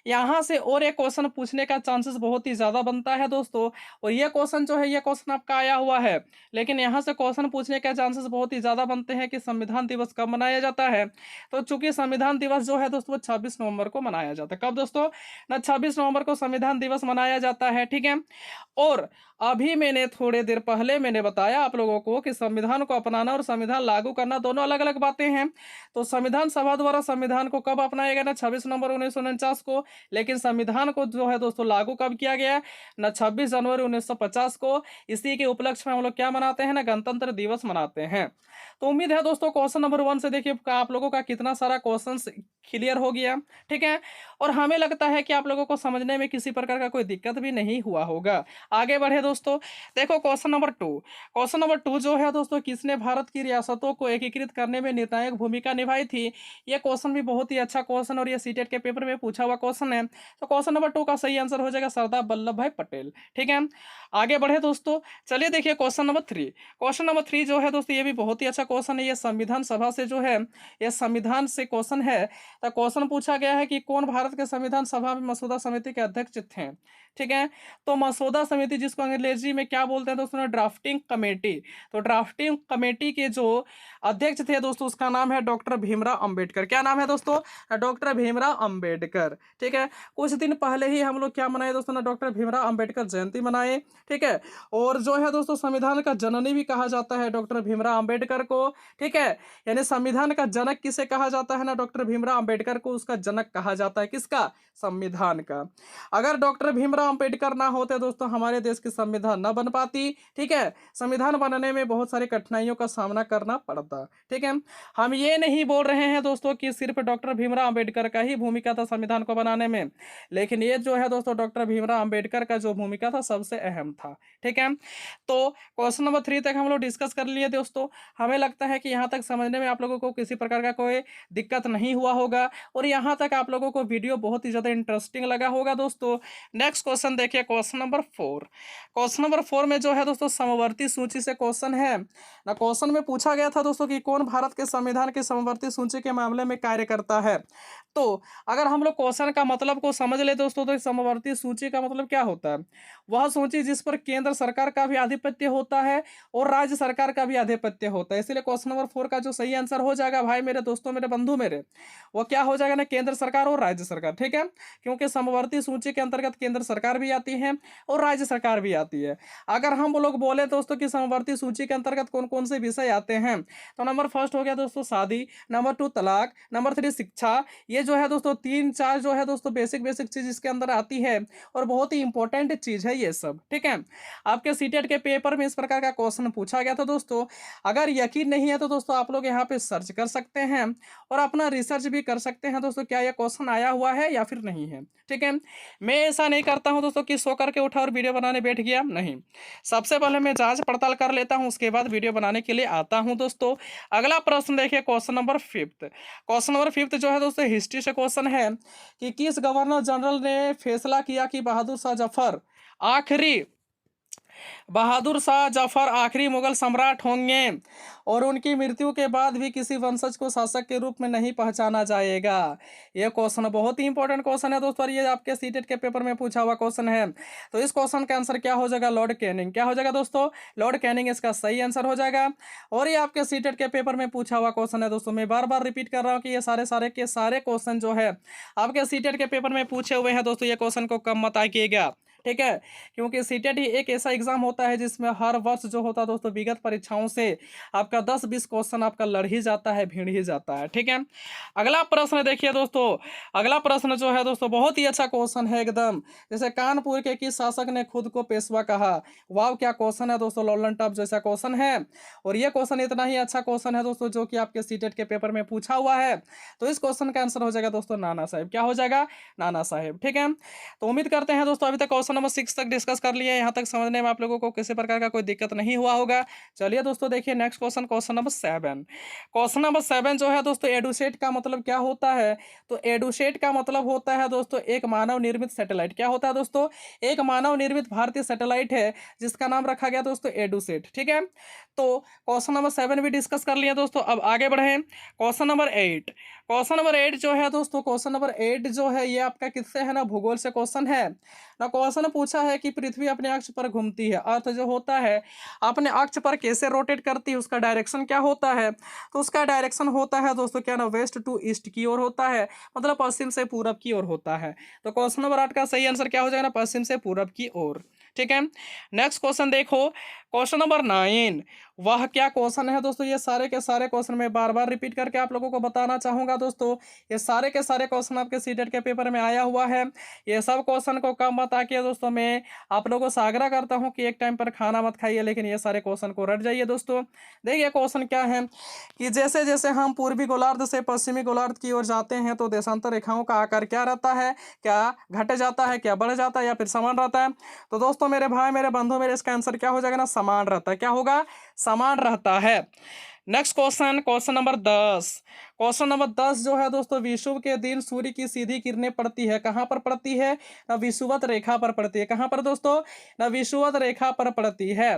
यहाँ से और एक क्वेश्चन पूछने का चांसेस बहुत ही ज़्यादा बनता है दोस्तों, और ये क्वेश्चन जो है ये क्वेश्चन आपका आया हुआ है, लेकिन यहाँ से क्वेश्चन पूछने के चांसेस बहुत ही ज़्यादा बनते हैं कि संविधान दिवस कब मनाया जाता है। तो चूंकि संविधान दिवस जो है दोस्तों 26 नवंबर को मनाया जाता है। कब दोस्तों ना, 26 नवंबर को संविधान दिवस मनाया जाता है। ठीक है, और अभी मैंने थोड़े देर पहले मैंने बताया आप लोगों को कि संविधान को अपनाना और संविधान लागू करना दोनों अलग अलग बातें हैं। तो संविधान सभा द्वारा संविधान को कब अपनाया गया ना, 26 नवंबर 1949 को, लेकिन संविधान को जो है दोस्तों लागू कब किया गया ना, 26 जनवरी 1950 को। इसी के उपलक्ष्य में हम लोग क्या मनाते हैं ना, गणतंत्र दिवस मनाते हैं। तो उम्मीद है दोस्तों क्वेश्चन नंबर 1 से देखिए आप लोगों का कितना सारा क्वेश्चन क्लियर हो गया। ठीक है, और हमें लगता है कि आप लोगों को समझने में किसी प्रकार का कोई दिक्कत भी नहीं हुआ होगा। आगे बढ़े दोस्तों, देखो क्वेश्चन नंबर 2। क्वेश्चन नंबर 2 जो है दोस्तों, किसने भारत की रियासतों को एकीकृत करने में निर्णायक भूमिका निभाई थी? ये क्वेश्चन भी बहुत ही अच्छा क्वेश्चन और ये सीटेट के पेपर में पूछा हुआ क्वेश्चन है। तो क्वेश्चन नंबर 2 का सही आंसर हो जाएगा सरदार वल्लभ भाई पटेल। ठीक है, आगे बढ़े दोस्तों, चलिए देखिए क्वेश्चन नंबर 3। क्वेश्चन नंबर 3 जो है दोस्तों ये भी बहुत ही अच्छा क्वेश्चन है। ये संविधान सभा से जो है, ये संविधान से क्वेश्चन है। तो क्वेश्चन पूछा गया है कि कौन भारत के संविधान सभा में मसौदा समिति के अध्यक्ष थे? ठीक है, तो मसौदा समिति जिसको अंग्रेजी में क्या बोलते हैं दोस्तों, ड्राफ्टिंग कमेटी। तो ड्राफ्टिंग कमेटी के जो अध्यक्ष थे दोस्तों उसका नाम है डॉक्टर भीमराव अंबेडकर। क्या नाम है दोस्तों? डॉक्टर भीमराव अंबेडकर। ठीक है, कुछ दिन पहले ही हम लोग क्या मनाए दोस्तों ना, डॉक्टर भीमराव अंबेडकर जयंती मनाए। ठीक है, और जो है दोस्तों संविधान का जननी भी कहा जाता है डॉक्टर भीमराव अंबेडकर को। ठीक है, यानी संविधान का जनक किसे कहा जाता है ना, डॉक्टर भीमराव अंबेडकर को उसका जनक कहा जाता है। किसका? संविधान का। अगर डॉक्टर भीमराव अंबेडकर ना होते दोस्तों हमारे देश की संविधान न बन पाती। ठीक है, संविधान बनने में बहुत सारी कठिनाइयों का सामना करना पड़ता। ठीक है, हम ये नहीं बोल रहे हैं दोस्तों कि सिर्फ डॉक्टर भीमराव अंबेडकर का ही भूमिका था संविधान को बनाने में, लेकिन ये जो है दोस्तों डॉक्टर भीमराव अंबेडकर का जो भूमिका था सबसे अहम था। ठीक है, तो क्वेश्चन नंबर 3 तक हम लोग डिस्कस कर लिए दोस्तों। हमें लगता है कि यहाँ तक समझने में आप लोगों को किसी प्रकार का कोई दिक्कत नहीं हुआ होगा, और यहाँ तक आप लोगों को वीडियो बहुत ही ज़्यादा इंटरेस्टिंग लगा होगा दोस्तों। नेक्स्ट क्वेश्चन देखिए, क्वेश्चन नंबर 4। क्वेश्चन नंबर 4 में जो है दोस्तों समवर्ती सूची से क्वेश्चन है ना। क्वेश्चन में पूछा गया था दोस्तों कि कौन भारत के संविधान की समवर्ती सूची के मामले में कार्य करता है। तो अगर हम लोग क्वेश्चन का मतलब को समझ ले दोस्तों, तो समवर्ती सूची का मतलब क्या होता है? वह सूची जिस पर केंद्र सरकार का भी आधिपत्य होता है और राज्य सरकार का भी आधिपत्य होता है। इसलिए क्वेश्चन नंबर 4 का जो सही आंसर हो जाएगा भाई मेरे दोस्तों, मेरे बंधु मेरे, वो क्या हो जाएगा ना, केंद्र सरकार और राज्य सरकार। ठीक है, क्योंकि समवर्ती सूची के अंतर्गत केंद्र सरकार भी आती है और राज्य सरकार भी आती है। अगर हम लोग बोले दोस्तों कि समवर्ती सूची के अंतर्गत कौन कौन से विषय आते हैं, तो नंबर फर्स्ट हो गया दोस्तों शादी, नंबर 2 तलाक, नंबर 3 शिक्षा। ये जो है दोस्तों 3-4 जो है दोस्तों बेसिक चीज इसके अंदर आती है और बहुत ही इंपॉर्टेंट चीज है ये सब। ठीक है, आपके सीटेट के पेपर में इस प्रकार का क्वेश्चन पूछा गया था दोस्तों। अगर यकीन नहीं है तो दोस्तों आप लोग यहाँ पे सर्च कर सकते हैं और अपना रिसर्च भी कर सकते हैं दोस्तों, क्या यह क्वेश्चन आया हुआ है या फिर नहीं है। ठीक है, मैं ऐसा नहीं करता हूं दोस्तों कि सो करके उठा और वीडियो बनाने बैठ गया, नहीं। सबसे पहले मैं जांच पड़ताल कर लेता हूं, उसके बाद वीडियो बनाने के लिए आता हूं दोस्तों। अगला प्रश्न देखिए, क्वेश्चन नंबर 5। क्वेश्चन नंबर 5 जो है दोस्तों हिस्ट्री से क्वेश्चन है कि किस गवर्नर जनरल ने फैसला किया कि बहादुर शाह जफर आखिरी मुगल सम्राट होंगे और उनकी मृत्यु के बाद भी किसी वंशज को शासक के रूप में नहीं पहचाना जाएगा। यह क्वेश्चन बहुत ही इंपॉर्टेंट क्वेश्चन है दोस्तों, ये आपके सीटेट के पेपर में पूछा हुआ क्वेश्चन है। तो इस क्वेश्चन का आंसर क्या हो जाएगा? Lord Canning. क्या हो जाएगा दोस्तों? लॉर्ड कैनिंग इसका सही आंसर हो जाएगा। और ये आपके सीटेट के पेपर में पूछा हुआ क्वेश्चन है दोस्तों। मैं बार बार रिपीट कर रहा हूँ कि ये सारे क्वेश्चन जो है आपके सीटेट के पेपर में पूछे हुए हैं दोस्तों। ये क्वेश्चन को कम मत आइएगा। ठीक है, क्योंकि सीटेट ही एक ऐसा एग्जाम होता है जिसमें हर वर्ष जो होता है दोस्तों विगत परीक्षाओं से आपका 10-20 क्वेश्चन आपका लड़ ही जाता है, भिड़ ही जाता है। ठीक है, अगला प्रश्न देखिए दोस्तों, अगला प्रश्न जो है दोस्तों बहुत ही अच्छा क्वेश्चन है एकदम। जैसे कानपुर के किस शासक ने खुद को पेशवा कहा? वाह, क्या क्वेश्चन है दोस्तों, लॉलन टॉप जैसा क्वेश्चन है। और ये क्वेश्चन इतना ही अच्छा क्वेश्चन है दोस्तों जो कि आपके सीटेट के पेपर में पूछा हुआ है। तो इस क्वेश्चन का आंसर हो जाएगा दोस्तों नाना साहेब। क्या हो जाएगा? नाना साहेब। ठीक है, तो उम्मीद करते हैं दोस्तों अभी तक क्वेश्चन नंबर 6 तक डिस्कस कर लिए, यहाँ तक समझने में आप लोगों को किसी प्रकार का कोई दिक्कत नहीं हुआ होगा। चलिए दोस्तों देखिए next question, question number 7। Question number 7 जो है दोस्तों, एडुसेट का मतलब क्या होता है? तो एडुसेट का मतलब होता है दोस्तों एक मानव निर्मित सैटेलाइट। क्या होता है दोस्तों? एक मानव निर्मित भारतीय सैटेलाइट है जिसका नाम रखा गया दोस्तों एडुसेट। ठीक है, तो क्वेश्चन नंबर 7 भी डिस्कस कर लिया दोस्तों। अब आगे बढ़े क्वेश्चन नंबर 8। क्वेश्चन नंबर 8 जो है दोस्तों, क्वेश्चन नंबर 8 जो है ये आपका किससे है ना, भूगोल से क्वेश्चन है ना। क्वेश्चन पूछा है कि पृथ्वी अपने अक्ष पर घूमती है, अर्थ जो होता है अपने अक्ष पर कैसे रोटेट करती है, उसका डायरेक्शन क्या होता है? तो उसका डायरेक्शन होता है दोस्तों क्या ना, वेस्ट टू ईस्ट की ओर होता है, मतलब पश्चिम से पूरब की ओर होता है। तो क्वेश्चन नंबर 8 का सही आंसर क्या हो जाएगा ना, पश्चिम से पूरब की ओर। ठीक है, नेक्स्ट क्वेश्चन देखो, क्वेश्चन नंबर 9। वह क्या क्वेश्चन है दोस्तों, ये सारे के सारे क्वेश्चन मैं बार बार रिपीट करके आप लोगों को बताना चाहूंगा दोस्तों। ये सारे के सारे क्वेश्चन आपके सीटेट के पेपर में आया हुआ है। ये सब क्वेश्चन को कम बता के दोस्तों मैं आप लोगों से आग्रह करता हूं कि एक टाइम पर खाना मत खाइए, लेकिन ये सारे क्वेश्चन को रट जाइए दोस्तों। देखिए क्वेश्चन क्या है कि जैसे जैसे हम पूर्वी गोलार्ध से पश्चिमी गोलार्ध की ओर जाते हैं तो देशांतर रेखाओं का आकार क्या रहता है, क्या घट जाता है, क्या बढ़ जाता है या फिर समान रहता है? तो दोस्तों मेरे भाई मेरे बंधु मेरे, इसका आंसर क्या हो जाएगा ना, समान रहता है। क्या होगा? समान रहता है। Next question, question number 10। Question number 10 जो है दोस्तों, विषुव के दिन सूर्य की सीधी किरणें पड़ती है, कहां पर पड़ती है ना, विषुवत रेखा पर पड़ती है। कहां पर दोस्तों ना, विषुवत रेखा पर पड़ती है।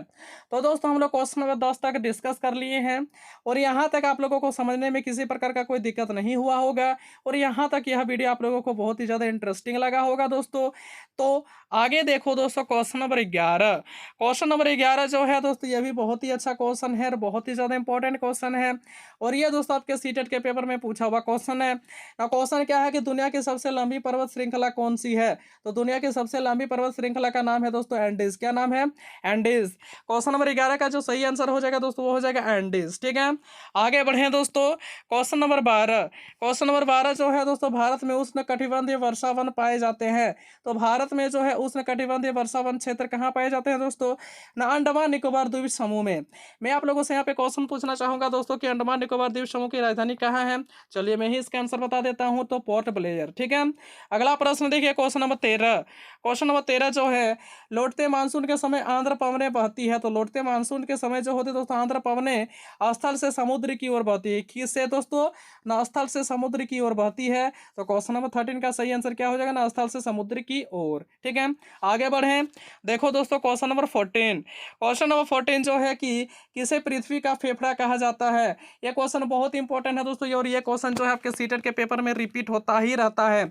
तो दोस्तों हम लोग क्वेश्चन नंबर 10 तक डिस्कस कर लिए हैं और यहां तक आप लोगों को समझने में किसी प्रकार का कोई दिक्कत नहीं हुआ होगा और यहां तक यह वीडियो आप लोगों को बहुत ही ज्यादा इंटरेस्टिंग लगा होगा दोस्तों। तो आगे देखो दोस्तों क्वेश्चन नंबर 11। क्वेश्चन नंबर 11 जो है दोस्तों, ये भी बहुत ही अच्छा क्वेश्चन है और बहुत ही ज्यादा इंपॉर्टेंट क्वेश्चन है और ये दोस्तों आपके सीटेट के पेपर में पूछा हुआ क्वेश्चन है। क्वेश्चन क्या है कि दुनिया की सबसे लंबी पर्वत श्रृंखला कौन सी है? तो दुनिया की सबसे लंबी पर्वत श्रृंखला का नाम है दोस्तों एंडीज। क्या नाम है? एंडीज। क्वेश्चन नंबर 11 का जो सही आंसर हो जाएगा दोस्तों वो हो जाएगा एंडीज। ठीक है, आगे बढ़े दोस्तों, क्वेश्चन नंबर 12। क्वेश्चन नंबर 12 जो है दोस्तों, भारत में उष्ण कटिबंधीय वर्षावन पाए जाते हैं। तो भारत में जो है उष्ण कटिबंधीय वर्षावन क्षेत्र कहाँ पाए जाते हैं दोस्तों ना, अंडमान निकोबार द्वीप समूह में। मैं आप लोगों से यहाँ पे क्वेश्चन पूछना चाहूंगा दोस्तों कि अंडमान निकोबार द्वीप समूह की राजधानी कहाँ है? चलिए मैं ही इसका आंसर बता देता हूँ, तो पोर्ट ब्लेयर। ठीक है, अगला प्रश्न देखिए क्वेश्चन नंबर 13। क्वेश्चन नंबर 13 जो है, लौटते मानसून के समय आंध्र पवने बहती है। तो लौटते मानसून के समय जो होते दोस्तों आंध्र पवने स्थल से समुद्र की ओर बहती है। किससे दोस्तों ना, स्थल से समुद्र की ओर बहती है। तो क्वेश्चन नंबर 13 का सही आंसर क्या हो जाएगा ना, स्थल से समुद्र की ओर। ठीक है, आगे बढ़े देखो दोस्तों क्वेश्चन नंबर 14। क्वेश्चन नंबर 14 जो है कि किसे पृथ्वी का फेफड़ा कहा जाता है? यह क्वेश्चन बहुत इंपॉर्टेंट है दोस्तों और ये क्वेश्चन जो है आपके सीटेट के पेपर में रिपीट होता ही रहता है,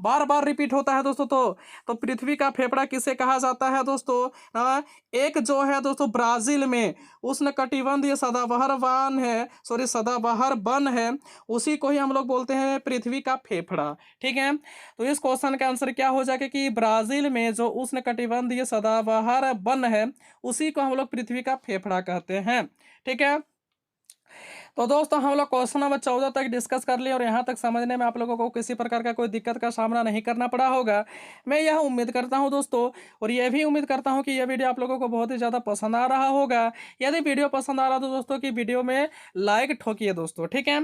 बार बार रिपीट होता है दोस्तों। तो पृथ्वी का फेफड़ा किसे कहा जाता है दोस्तों? एक जो है दोस्तों ब्राजील में उष्णकटिबंधीय सदाबहार वन है, सॉरी सदाबहार वन है, उसी को ही हम लोग बोलते हैं पृथ्वी का फेफड़ा। ठीक है, तो इस क्वेश्चन का आंसर क्या हो जाएगा कि ब्राजील में जो उष्णकटिबंधीय सदाबहार वन है उसी को हम लोग पृथ्वी का फेफड़ा कहते हैं। ठीक है, तो दोस्तों हम लोग क्वेश्चन नंबर 14 तक डिस्कस कर लिए और यहाँ तक समझने में आप लोगों को किसी प्रकार का कोई दिक्कत का सामना नहीं करना पड़ा होगा, मैं यह उम्मीद करता हूँ दोस्तों। और यह भी उम्मीद करता हूँ कि यह वीडियो आप लोगों को बहुत ही ज़्यादा पसंद आ रहा होगा। यदि वीडियो पसंद आ रहा तो दोस्तों की वीडियो में लाइक ठोकिए दोस्तों। ठीक है,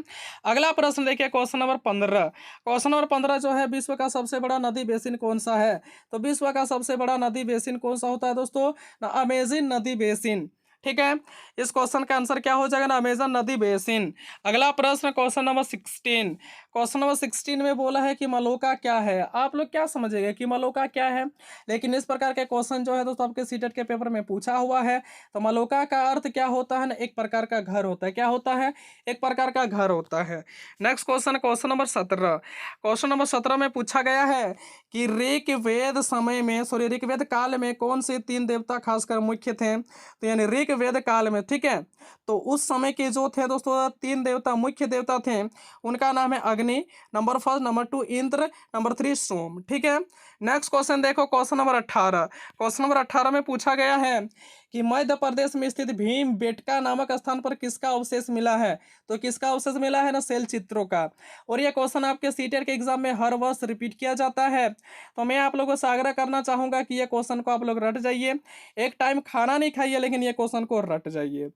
अगला प्रश्न देखिए क्वेश्चन नंबर 15। क्वेश्चन नंबर 15 जो है, विश्व का सबसे बड़ा नदी बेसिन कौन सा है? तो विश्व का सबसे बड़ा नदी बेसिन कौन सा होता है दोस्तों? अमेजिन नदी बेसिन। ठीक है, इस क्वेश्चन का आंसर क्या हो जाएगा ना, अमेजन नदी बेसिन। अगला प्रश्न क्वेश्चन नंबर 16। क्वेश्चन नंबर 16 में बोला है कि मलोका क्या है? आप लोग क्या समझेंगे कि मलोका क्या है, लेकिन इस प्रकार के क्वेश्चन जो है दोस्तों आपके सीटेट के पेपर में पूछा हुआ है। तो मलोका का अर्थ क्या होता है ना, एक प्रकार का घर होता है। क्या होता है? एक प्रकार का घर होता है। Next question, question number 17। Question number 17 में पूछा गया है कि ऋग्वेद समय में, सॉरी ऋग्वेद काल में कौन से 3 देवता खासकर मुख्य थे? तो यानी ऋग्वेद वेद काल में, ठीक है। तो उस समय के जो थे दोस्तों 3 देवता, मुख्य देवता थे, उनका नाम है अग्नि, number first, number 2 Indra, number 3 सोम, ठीक है। नेक्स्ट क्वेश्चन देखो, क्वेश्चन नंबर 18। क्वेश्चन नंबर 18 में पूछा गया है कि मध्य प्रदेश में स्थित भीम बेटका नामक स्थान पर किसका अवशेष मिला है? तो किसका अवशेष मिला है ना, शैल चित्रों का। और यह क्वेश्चन आपके सीटेट के एग्जाम में हर वर्ष रिपीट किया जाता है। तो मैं आप लोगों से आग्रह करना चाहूंगा कि ये क्वेश्चन को आप लोग रट जाइए। एक टाइम खाना नहीं खाइए, लेकिन ये क्वेश्चन को रट जाइए।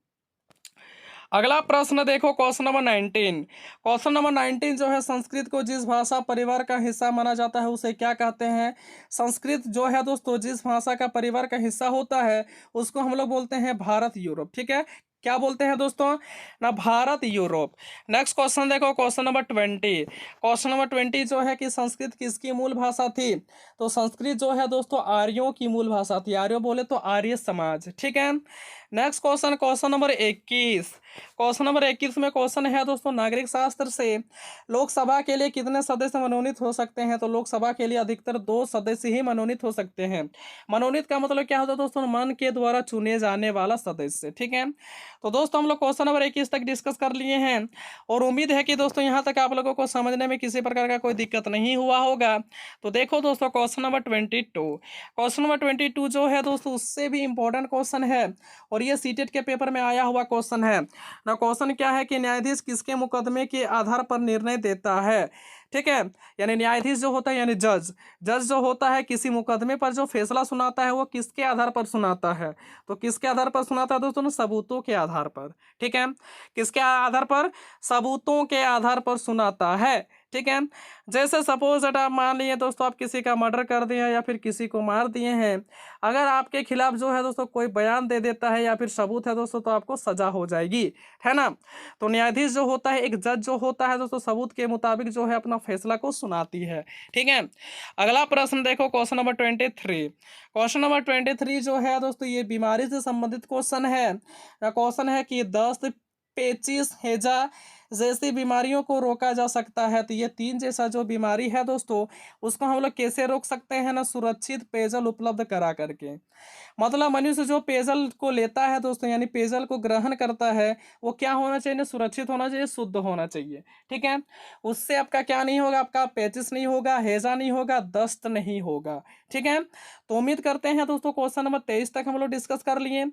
अगला प्रश्न देखो, क्वेश्चन नंबर 19। क्वेश्चन नंबर 19 जो है, संस्कृत को जिस भाषा परिवार का हिस्सा माना जाता है उसे क्या कहते हैं? संस्कृत जो है दोस्तों, जिस भाषा का परिवार का हिस्सा होता है उसको हम लोग बोलते हैं भारत यूरोप, ठीक है। क्या बोलते हैं दोस्तों ना, भारत यूरोप। नेक्स्ट क्वेश्चन देखो, क्वेश्चन नंबर 20। क्वेश्चन नंबर 20 जो है कि संस्कृत किसकी मूल भाषा थी? तो संस्कृत जो है दोस्तों आर्यों की मूल भाषा थी। आर्य बोले तो आर्य समाज, ठीक है। Next question, question number 21। Question number 21 में क्वेश्चन है दोस्तों, नागरिक शास्त्र से लोकसभा के लिए कितने सदस्य मनोनीत हो सकते हैं? तो लोकसभा के लिए अधिकतर 2 सदस्य ही मनोनीत हो सकते हैं। मनोनीत का मतलब क्या होता है दोस्तों? मन के द्वारा चुने जाने वाला सदस्य, ठीक है। तो दोस्तों हम लोग क्वेश्चन नंबर 21 तक डिस्कस कर लिए हैं, और उम्मीद है कि दोस्तों यहाँ तक आप लोगों को समझने में किसी प्रकार का कोई दिक्कत नहीं हुआ होगा। तो देखो दोस्तों, क्वेश्चन नंबर 22। क्वेश्चन नंबर 22 जो है दोस्तों, उससे भी इंपॉर्टेंट क्वेश्चन है, और ये सीटेट के पेपर में आया हुआ क्वेश्चन है ना। क्वेश्चन क्या है कि न्यायाधीश किसके मुकदमे के आधार पर निर्णय देता है? ठीक है, यानी न्यायाधीश जो होता है यानी जज, जज जो होता है किसी मुकदमे पर जो फैसला सुनाता है वो किसके आधार पर सुनाता है? तो किसके आधार पर सुनाता है दोस्तों? सबूतों के आधार पर, ठीक है। किसके आधार पर? सबूतों के आधार पर सुनाता है, ठीक है। जैसे सपोज दैट आप मान लिए दोस्तों, आप किसी का मर्डर कर दिए या फिर किसी को मार दिए हैं, अगर आपके खिलाफ जो है दोस्तों कोई बयान दे देता है या फिर सबूत है दोस्तों, तो आपको सजा हो जाएगी, है ना। तो न्यायाधीश जो होता है, एक जज जो होता है दोस्तों, सबूत के मुताबिक जो है अपना फैसला को सुनाती है, ठीक है। अगला प्रश्न देखो, क्वेश्चन नंबर 23। क्वेश्चन नंबर 23 जो है दोस्तों, ये बीमारी से संबंधित क्वेश्चन है। क्वेश्चन है कि दस्त, पेचिस, हैजा जैसी बीमारियों को रोका जा सकता है। तो ये 3 जैसा जो बीमारी है दोस्तों, उसको हम लोग कैसे रोक सकते हैं ना, सुरक्षित पेयजल उपलब्ध करा करके। मतलब मनुष्य जो पेयजल को लेता है दोस्तों, यानी पेयजल को ग्रहण करता है, वो क्या होना चाहिए ना, सुरक्षित होना चाहिए, शुद्ध होना चाहिए, ठीक है। उससे आपका क्या नहीं होगा, आपका पेचिस नहीं होगा, हैजा नहीं होगा, दस्त नहीं होगा, ठीक है। तो उम्मीद करते हैं दोस्तों क्वेश्चन नंबर 23 तक हम लोग डिस्कस कर लिए।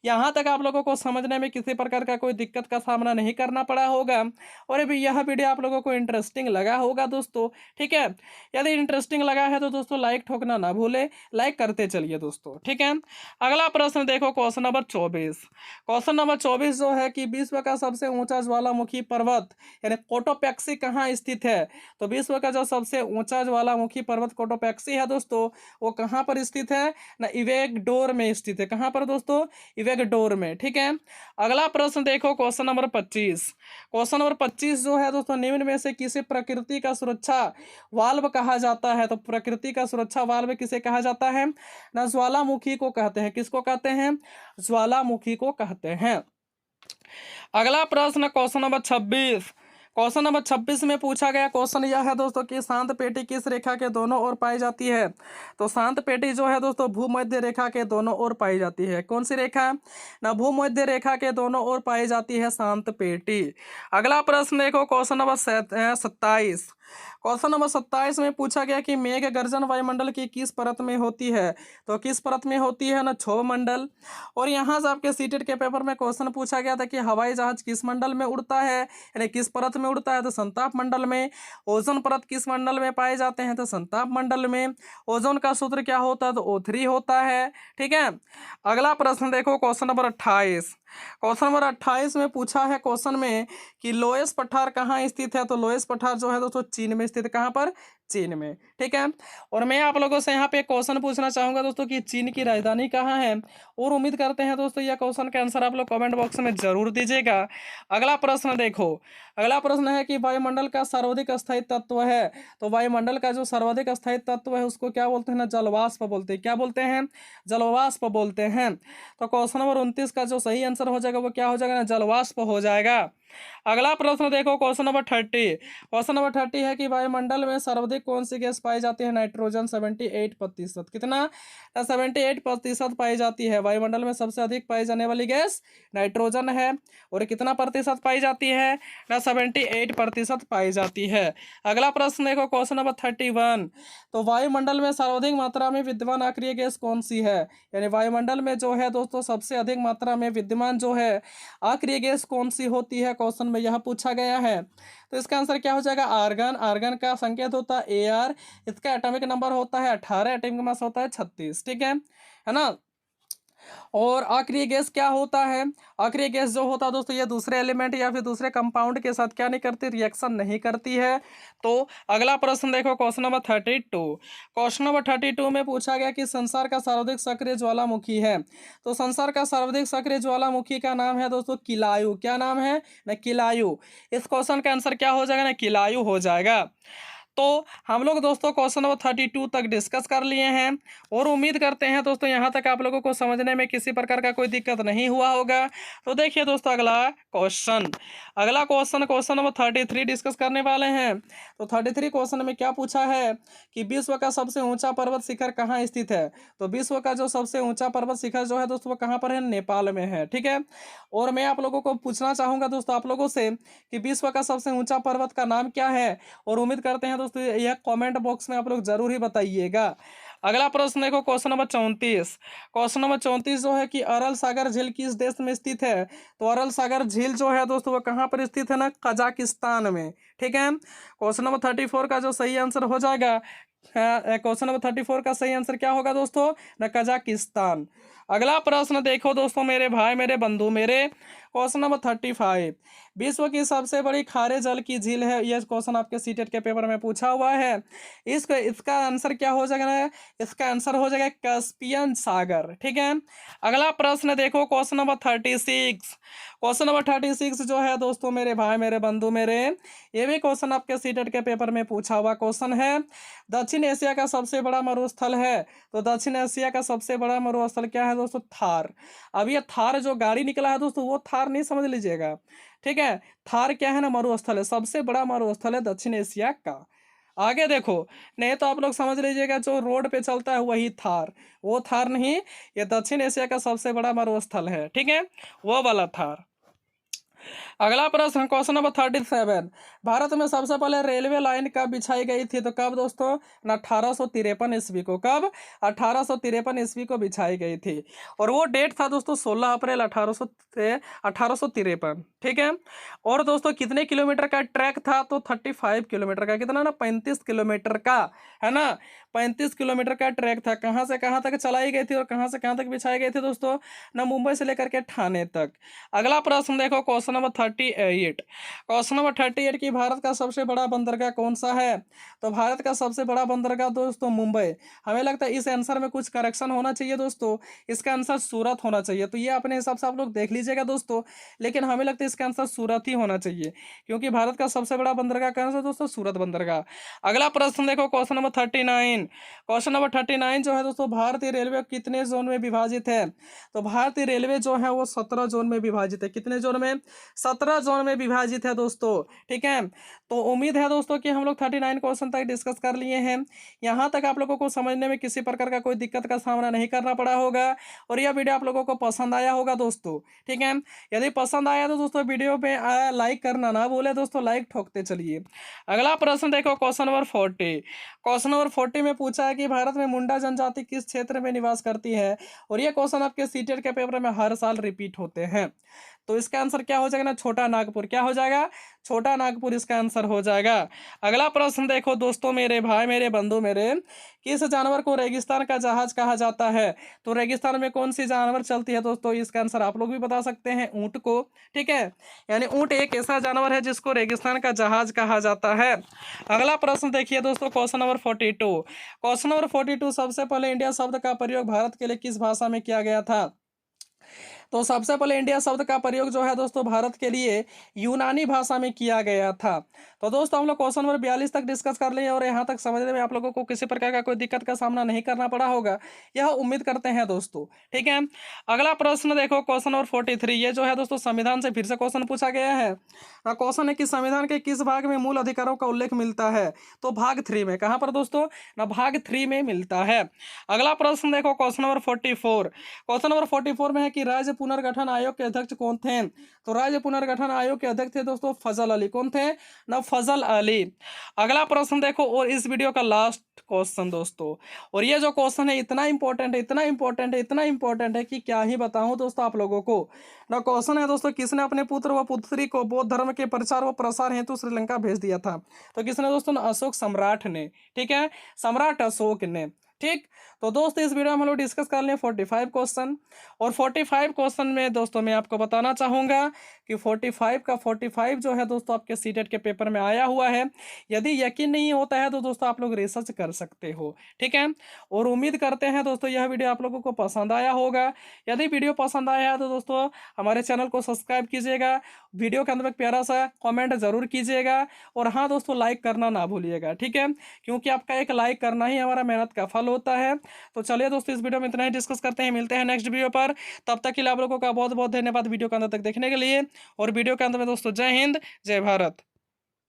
यहाँ तक आप लोगों को समझने में किसी प्रकार का कोई दिक्कत का सामना नहीं करना पड़ा होगा, और अभी यह वीडियो आप लोगों को इंटरेस्टिंग लगा होगा दोस्तों, ठीक है। यदि इंटरेस्टिंग लगा है तो दोस्तों लाइक ठोकना ना भूले, लाइक करते चलिए दोस्तों, ठीक है। अगला प्रश्न देखो, क्वेश्चन नंबर 24। क्वेश्चन नंबर 24 जो है कि विश्व का सबसे ऊंचा ज्वालामुखी पर्वत यानी कोटोपैक्सी कहाँ स्थित है? तो विश्व का जो सबसे ऊंचा ज्वालामुखी पर्वत कोटोपैक्सी है दोस्तों, वो कहाँ पर स्थित है ना, इवेकडोर में स्थित है। कहाँ पर दोस्तों? इवेकडोर में, ठीक है। अगला प्रश्न देखो, क्वेश्चन नंबर 25। क्वेश्चन नंबर 25 जो है दोस्तों, निम्न में से किसे प्रकृति का सुरक्षा वाल्व कहा जाता है? तो प्रकृति का सुरक्षा वाल्व किसे कहा जाता है ना, ज्वालामुखी को कहते हैं। किसको कहते हैं? ज्वालामुखी को कहते हैं। अगला प्रश्न क्वेश्चन नंबर 26। क्वेश्चन नंबर 26 में पूछा गया क्वेश्चन यह है दोस्तों कि शांत पेटी किस रेखा के दोनों ओर पाई जाती है? तो शांत पेटी जो है दोस्तों भूमध्य रेखा के दोनों ओर पाई जाती है। कौन सी रेखा ना, भूमध्य रेखा के दोनों ओर पाई जाती है शांत पेटी। अगला प्रश्न देखो, क्वेश्चन नंबर 27। क्वेश्चन नंबर 27 में पूछा गया कि मेघ गर्जन वायुमंडल की किस परत में होती है? तो किस परत में होती है ना, क्षोभ मंडल। और यहाँ से आपके सीटेट के पेपर में क्वेश्चन पूछा गया था कि हवाई जहाज किस मंडल में उड़ता है, यानी किस परत में उड़ता है? तो संताप मंडल में। ओजोन परत किस मंडल में पाए जाते हैं? तो संताप मंडल में। ओजोन का सूत्र क्या होता है? तो O3 होता है, ठीक है। अगला प्रश्न देखो, क्वेश्चन नंबर 28। क्वेश्चन नंबर 28 में पूछा है क्वेश्चन में कि लोएस पठार कहाँ स्थित है? तो लोएस पठार जो है दोस्तों चीन में स्थित है। कहाँ पर? चीन में, ठीक है। और मैं आप लोगों से यहाँ पे क्वेश्चन पूछना चाहूंगा दोस्तों कि चीन की राजधानी कहाँ है, और उम्मीद करते हैं दोस्तों यह क्वेश्चन का आंसर आप लोग कमेंट बॉक्स में जरूर दीजिएगा। अगला प्रश्न देखो, अगला प्रश्न है कि वायुमंडल का सर्वाधिक स्थायी तत्व है। तो वायुमंडल का जो सर्वाधिक स्थायी तत्व है उसको क्या बोलते हैं ना, जलवाष्प बोलते हैं। क्या बोलते हैं? जलवाष्प बोलते हैं। तो क्वेश्चन नंबर 29 का जो सही आंसर हो जाएगा वो क्या हो जाएगा ना, जलवाष्प हो जाएगा। अगला प्रश्न देखो, क्वेश्चन नंबर 30। क्वेश्चन नंबर 30 है कि वायुमंडल में सर्वाधिक कौन सी गैस पाई जाती है? नाइट्रोजन 78%। कितना ना 78% पाई जाती है। वायुमंडल में सबसे अधिक पाई जाने वाली गैस नाइट्रोजन है, और कितना प्रतिशत पाई जाती है ना 78% पाई जाती है। अगला प्रश्न देखो क्वेश्चन नंबर 31। तो वायुमंडल में सर्वाधिक मात्रा में विद्यमान अक्रिय गैस कौन सी है? यानी वायुमंडल में जो है दोस्तों सबसे अधिक मात्रा में विद्यमान जो है अक्रिय गैस कौन सी होती है, क्वेश्चन में यह पूछा गया है। तो इसका आंसर क्या हो जाएगा? आर्गन। आर्गन का संकेत होता है Ar। इसका एटॉमिक नंबर होता है 18, एटॉमिक मास होता है 36। ठीक है ना। और अक्रिय गैस क्या होता है? अक्रिय गैस जो होता है दोस्तों ये दूसरे एलिमेंट या फिर दूसरे कंपाउंड के साथ क्या नहीं करती? रिएक्शन नहीं करती है। तो अगला प्रश्न देखो क्वेश्चन नंबर 32। क्वेश्चन नंबर 32 में पूछा गया कि संसार का सर्वाधिक सक्रिय ज्वालामुखी है। तो संसार का सर्वाधिक सक्रिय ज्वालामुखी का नाम है दोस्तों किलायु। क्या नाम है? ना किलायु। इस क्वेश्चन का आंसर क्या हो जाएगा? ना किलायु हो जाएगा। तो हम लोग दोस्तों क्वेश्चन नंबर 32 तक डिस्कस कर लिए हैं, और उम्मीद करते हैं दोस्तों यहाँ तक आप लोगों को समझने में किसी प्रकार का कोई दिक्कत नहीं हुआ होगा। तो देखिए दोस्तों अगला क्वेश्चन क्वेश्चन नंबर 33 डिस्कस करने वाले हैं। तो 33 क्वेश्चन में क्या पूछा है कि विश्व का सबसे ऊंचा पर्वत शिखर कहाँ स्थित है? तो विश्व का जो सबसे ऊंचा पर्वत शिखर जो है दोस्तों वो कहाँ पर है? नेपाल में है। ठीक है। और मैं आप लोगों को पूछना चाहूंगा दोस्तों आप लोगों से कि विश्व का सबसे ऊंचा पर्वत का नाम क्या है, और उम्मीद करते हैं दोस्तों यह कमेंट बॉक्स में आप लोग जरूर ही बताइएगा। अगला प्रश्न देखो क्वेश्चन नंबर 34। क्वेश्चन नंबर 34 जो है कि अरल सागर झील किस देश में स्थित है? तो अरल सागर झील जो है दोस्तों वो कहाँ पर स्थित है? ना कजाकिस्तान में। ठीक है। क्वेश्चन नंबर 34 का जो सही आंसर हो जाएगा, क्वेश्चन नंबर 34 का सही आंसर क्या होगा दोस्तों? ना कजाकिस्तान। अगला प्रश्न देखो दोस्तों मेरे भाई मेरे बंधु मेरे, क्वेश्चन नंबर 35। विश्व की सबसे बड़ी खारे जल की झील है, यह क्वेश्चन आपके सीटेट के पेपर में पूछा हुआ है। इसका आंसर क्या हो जाएगा ना? इसका आंसर हो जाएगा कैस्पियन सागर। ठीक है। अगला प्रश्न देखो क्वेश्चन नंबर 36। क्वेश्चन नंबर 36 जो है दोस्तों मेरे भाई मेरे बंधु मेरे, ये भी क्वेश्चन आपके सीटेट के पेपर में पूछा हुआ क्वेश्चन है। दक्षिण एशिया का सबसे बड़ा मरुस्थल है। तो दक्षिण एशिया का सबसे बड़ा मरुस्थल क्या है दोस्तों? थार। अब ये थार जो गाड़ी निकला है दोस्तों वो थार नहीं समझ लीजिएगा। ठीक है। थार क्या है ना? मरुस्थल है, सबसे बड़ा मरुस्थल है दक्षिण एशिया का। आगे देखो, नहीं तो आप लोग समझ लीजिएगा जो रोड पे चलता है वही थार, वो थार नहीं, ये दक्षिण एशिया का सबसे बड़ा मरुस्थल है। ठीक है, वो वाला थार। अगला प्रश्न क्वेश्चन नंबर 37। भारत में सबसे पहले रेलवे लाइन कब बिछाई गई थी? तो कब दोस्तों? ना 1853 ईस्वी को। कब? 1853 ईस्वी को बिछाई गई थी, और वो डेट था दोस्तों 16 अप्रैल 1853। ठीक है। और दोस्तों कितने किलोमीटर का ट्रैक था? तो 35 किलोमीटर का। कितना ना? 35 किलोमीटर का, है ना। 35 किलोमीटर का ट्रैक था। कहाँ से कहाँ तक चलाई गई थी और कहाँ से कहाँ तक बिछाई गई थी दोस्तों? ना मुंबई से लेकर के ठाणे तक। अगला प्रश्न देखो क्वेश्चन नंबर 38। क्वेश्चन नंबर 38 की भारत का सबसे बड़ा बंदरगाह कौन सा है? तो भारत का सबसे बड़ा बंदरगाह दोस्तों मुंबई। हमें लगता है इस आंसर में कुछ करेक्शन होना चाहिए दोस्तों, इसका आंसर सूरत होना चाहिए। तो ये अपने हिसाब से आप लोग देख लीजिएगा दोस्तों, लेकिन हमें लगता है इसका आंसर सूरत ही होना चाहिए, क्योंकि भारत का सबसे बड़ा बंदरगाह कौन सा दोस्तों? सूरत बंदरगाह। अगला प्रश्न देखो क्वेश्चन नंबर 39। क्वेश्चन नंबर 39 जो है दोस्तों, भारतीय रेलवे कितने जोन में विभाजित है? तो भारतीय रेलवे जो है वो 17 जोन में विभाजित है। कितने जोन में? 17 जोन में विभाजित है दोस्तों। ठीक है। तो उम्मीद है दोस्तों कि हम लोग 39 क्वेश्चन तक डिस्कस कर लिए हैं। यहाँ तक आप लोगों को समझने में किसी प्रकार का कोई दिक्कत का सामना नहीं करना पड़ा होगा, और यह वीडियो आप लोगों को पसंद आया होगा दोस्तों। ठीक है। यदि पसंद आया तो दोस्तों वीडियो पे लाइक करना ना भूले दोस्तों, लाइक ठोकते चलिए। अगला प्रश्न देखो क्वेश्चन नंबर 40। क्वेश्चन नंबर 40 में पूछा है कि भारत में मुंडा जनजाति किस क्षेत्र में निवास करती है, और यह क्वेश्चन आपके सीटेट के पेपर में हर साल रिपीट होते हैं। तो इसका आंसर क्या हो जाएगा ना? छोटा नागपुर। क्या हो जाएगा? छोटा नागपुर इसका आंसर हो जाएगा। अगला प्रश्न देखो दोस्तों मेरे भाई मेरे बंधु मेरे, किस जानवर को रेगिस्तान का जहाज कहा जाता है? तो रेगिस्तान में कौन सी जानवर चलती है दोस्तों? इसका आंसर आप लोग भी बता सकते हैं, ऊंट को। ठीक है। यानी ऊंट एक ऐसा जानवर है जिसको रेगिस्तान का जहाज कहा जाता है। अगला प्रश्न देखिए दोस्तों क्वेश्चन नंबर 42। क्वेश्चन नंबर 42, सबसे पहले इंडिया शब्द का प्रयोग भारत के लिए किस भाषा में किया गया था? तो सबसे पहले इंडिया शब्द का प्रयोग जो है दोस्तों भारत के लिए यूनानी भाषा में किया गया था। तो दोस्तों हम लोग क्वेश्चन नंबर 42 तक डिस्कस कर लिए और यहाँ तक समझने में आप लोगों को किसी प्रकार का कोई दिक्कत का सामना नहीं करना पड़ा होगा, यह उम्मीद करते हैं दोस्तों। ठीक है, अगला प्रश्न देखो क्वेश्चन नंबर 43। ये जो है दोस्तों संविधान से फिर से क्वेश्चन पूछा गया है। क्वेश्चन है कि संविधान के किस भाग में मूल अधिकारों का उल्लेख मिलता है? तो भाग 3 में। कहाँ पर दोस्तों? ना भाग 3 में मिलता है। अगला प्रश्न देखो क्वेश्चन नंबर 44। क्वेश्चन नंबर 44 में है कि राज्य पुनर्गठन आयोग के अध्यक्ष कौन थे? तो राज्य पुनर्गठन आयोग के अध्यक्ष थे दोस्तों फजल अली। कौन थे? ना फजल अली। अगला प्रश्न देखो और इस वीडियो का लास्ट क्वेश्चन दोस्तों, और ये जो क्वेश्चन है इतना इंपॉर्टेंट है, इतना इंपॉर्टेंट है, इतना इंपॉर्टेंट है कि क्या ही बताऊं दोस्तों आप लोगों को। ना क्वेश्चन है दोस्तों, किसने अपने पुत्र व पुत्री को बौद्ध धर्म के प्रचार व प्रसार हेतु श्रीलंका भेज दिया था? तो किसने दोस्तों? अशोक सम्राट ने। ठीक है, सम्राट अशोक ने। ठीक, तो दोस्तों इस वीडियो में हम लोग डिस्कस कर लें 45 क्वेश्चन, और 45 क्वेश्चन में दोस्तों मैं आपको बताना चाहूँगा कि 45 का 45 जो है दोस्तों आपके सीटेट के पेपर में आया हुआ है। यदि यकीन नहीं होता है तो दोस्तों आप लोग रिसर्च कर सकते हो। ठीक है, और उम्मीद करते हैं दोस्तों यह वीडियो आप लोगों को पसंद आया होगा। यदि वीडियो पसंद आया है तो दोस्तों हमारे चैनल को सब्सक्राइब कीजिएगा, वीडियो के अंदर एक प्यारा सा कॉमेंट जरूर कीजिएगा, और हाँ दोस्तों लाइक करना ना भूलिएगा। ठीक है, क्योंकि आपका एक लाइक करना ही हमारा मेहनत का फल होता है। तो चलिए दोस्तों इस वीडियो में इतना ही डिस्कस करते हैं, मिलते हैं नेक्स्ट वीडियो पर। तब तक के लिए आप लोगों का बहुत बहुत धन्यवाद वीडियो के अंदर तक देखने के लिए। और वीडियो के अंत में दोस्तों जय हिंद, जय भारत।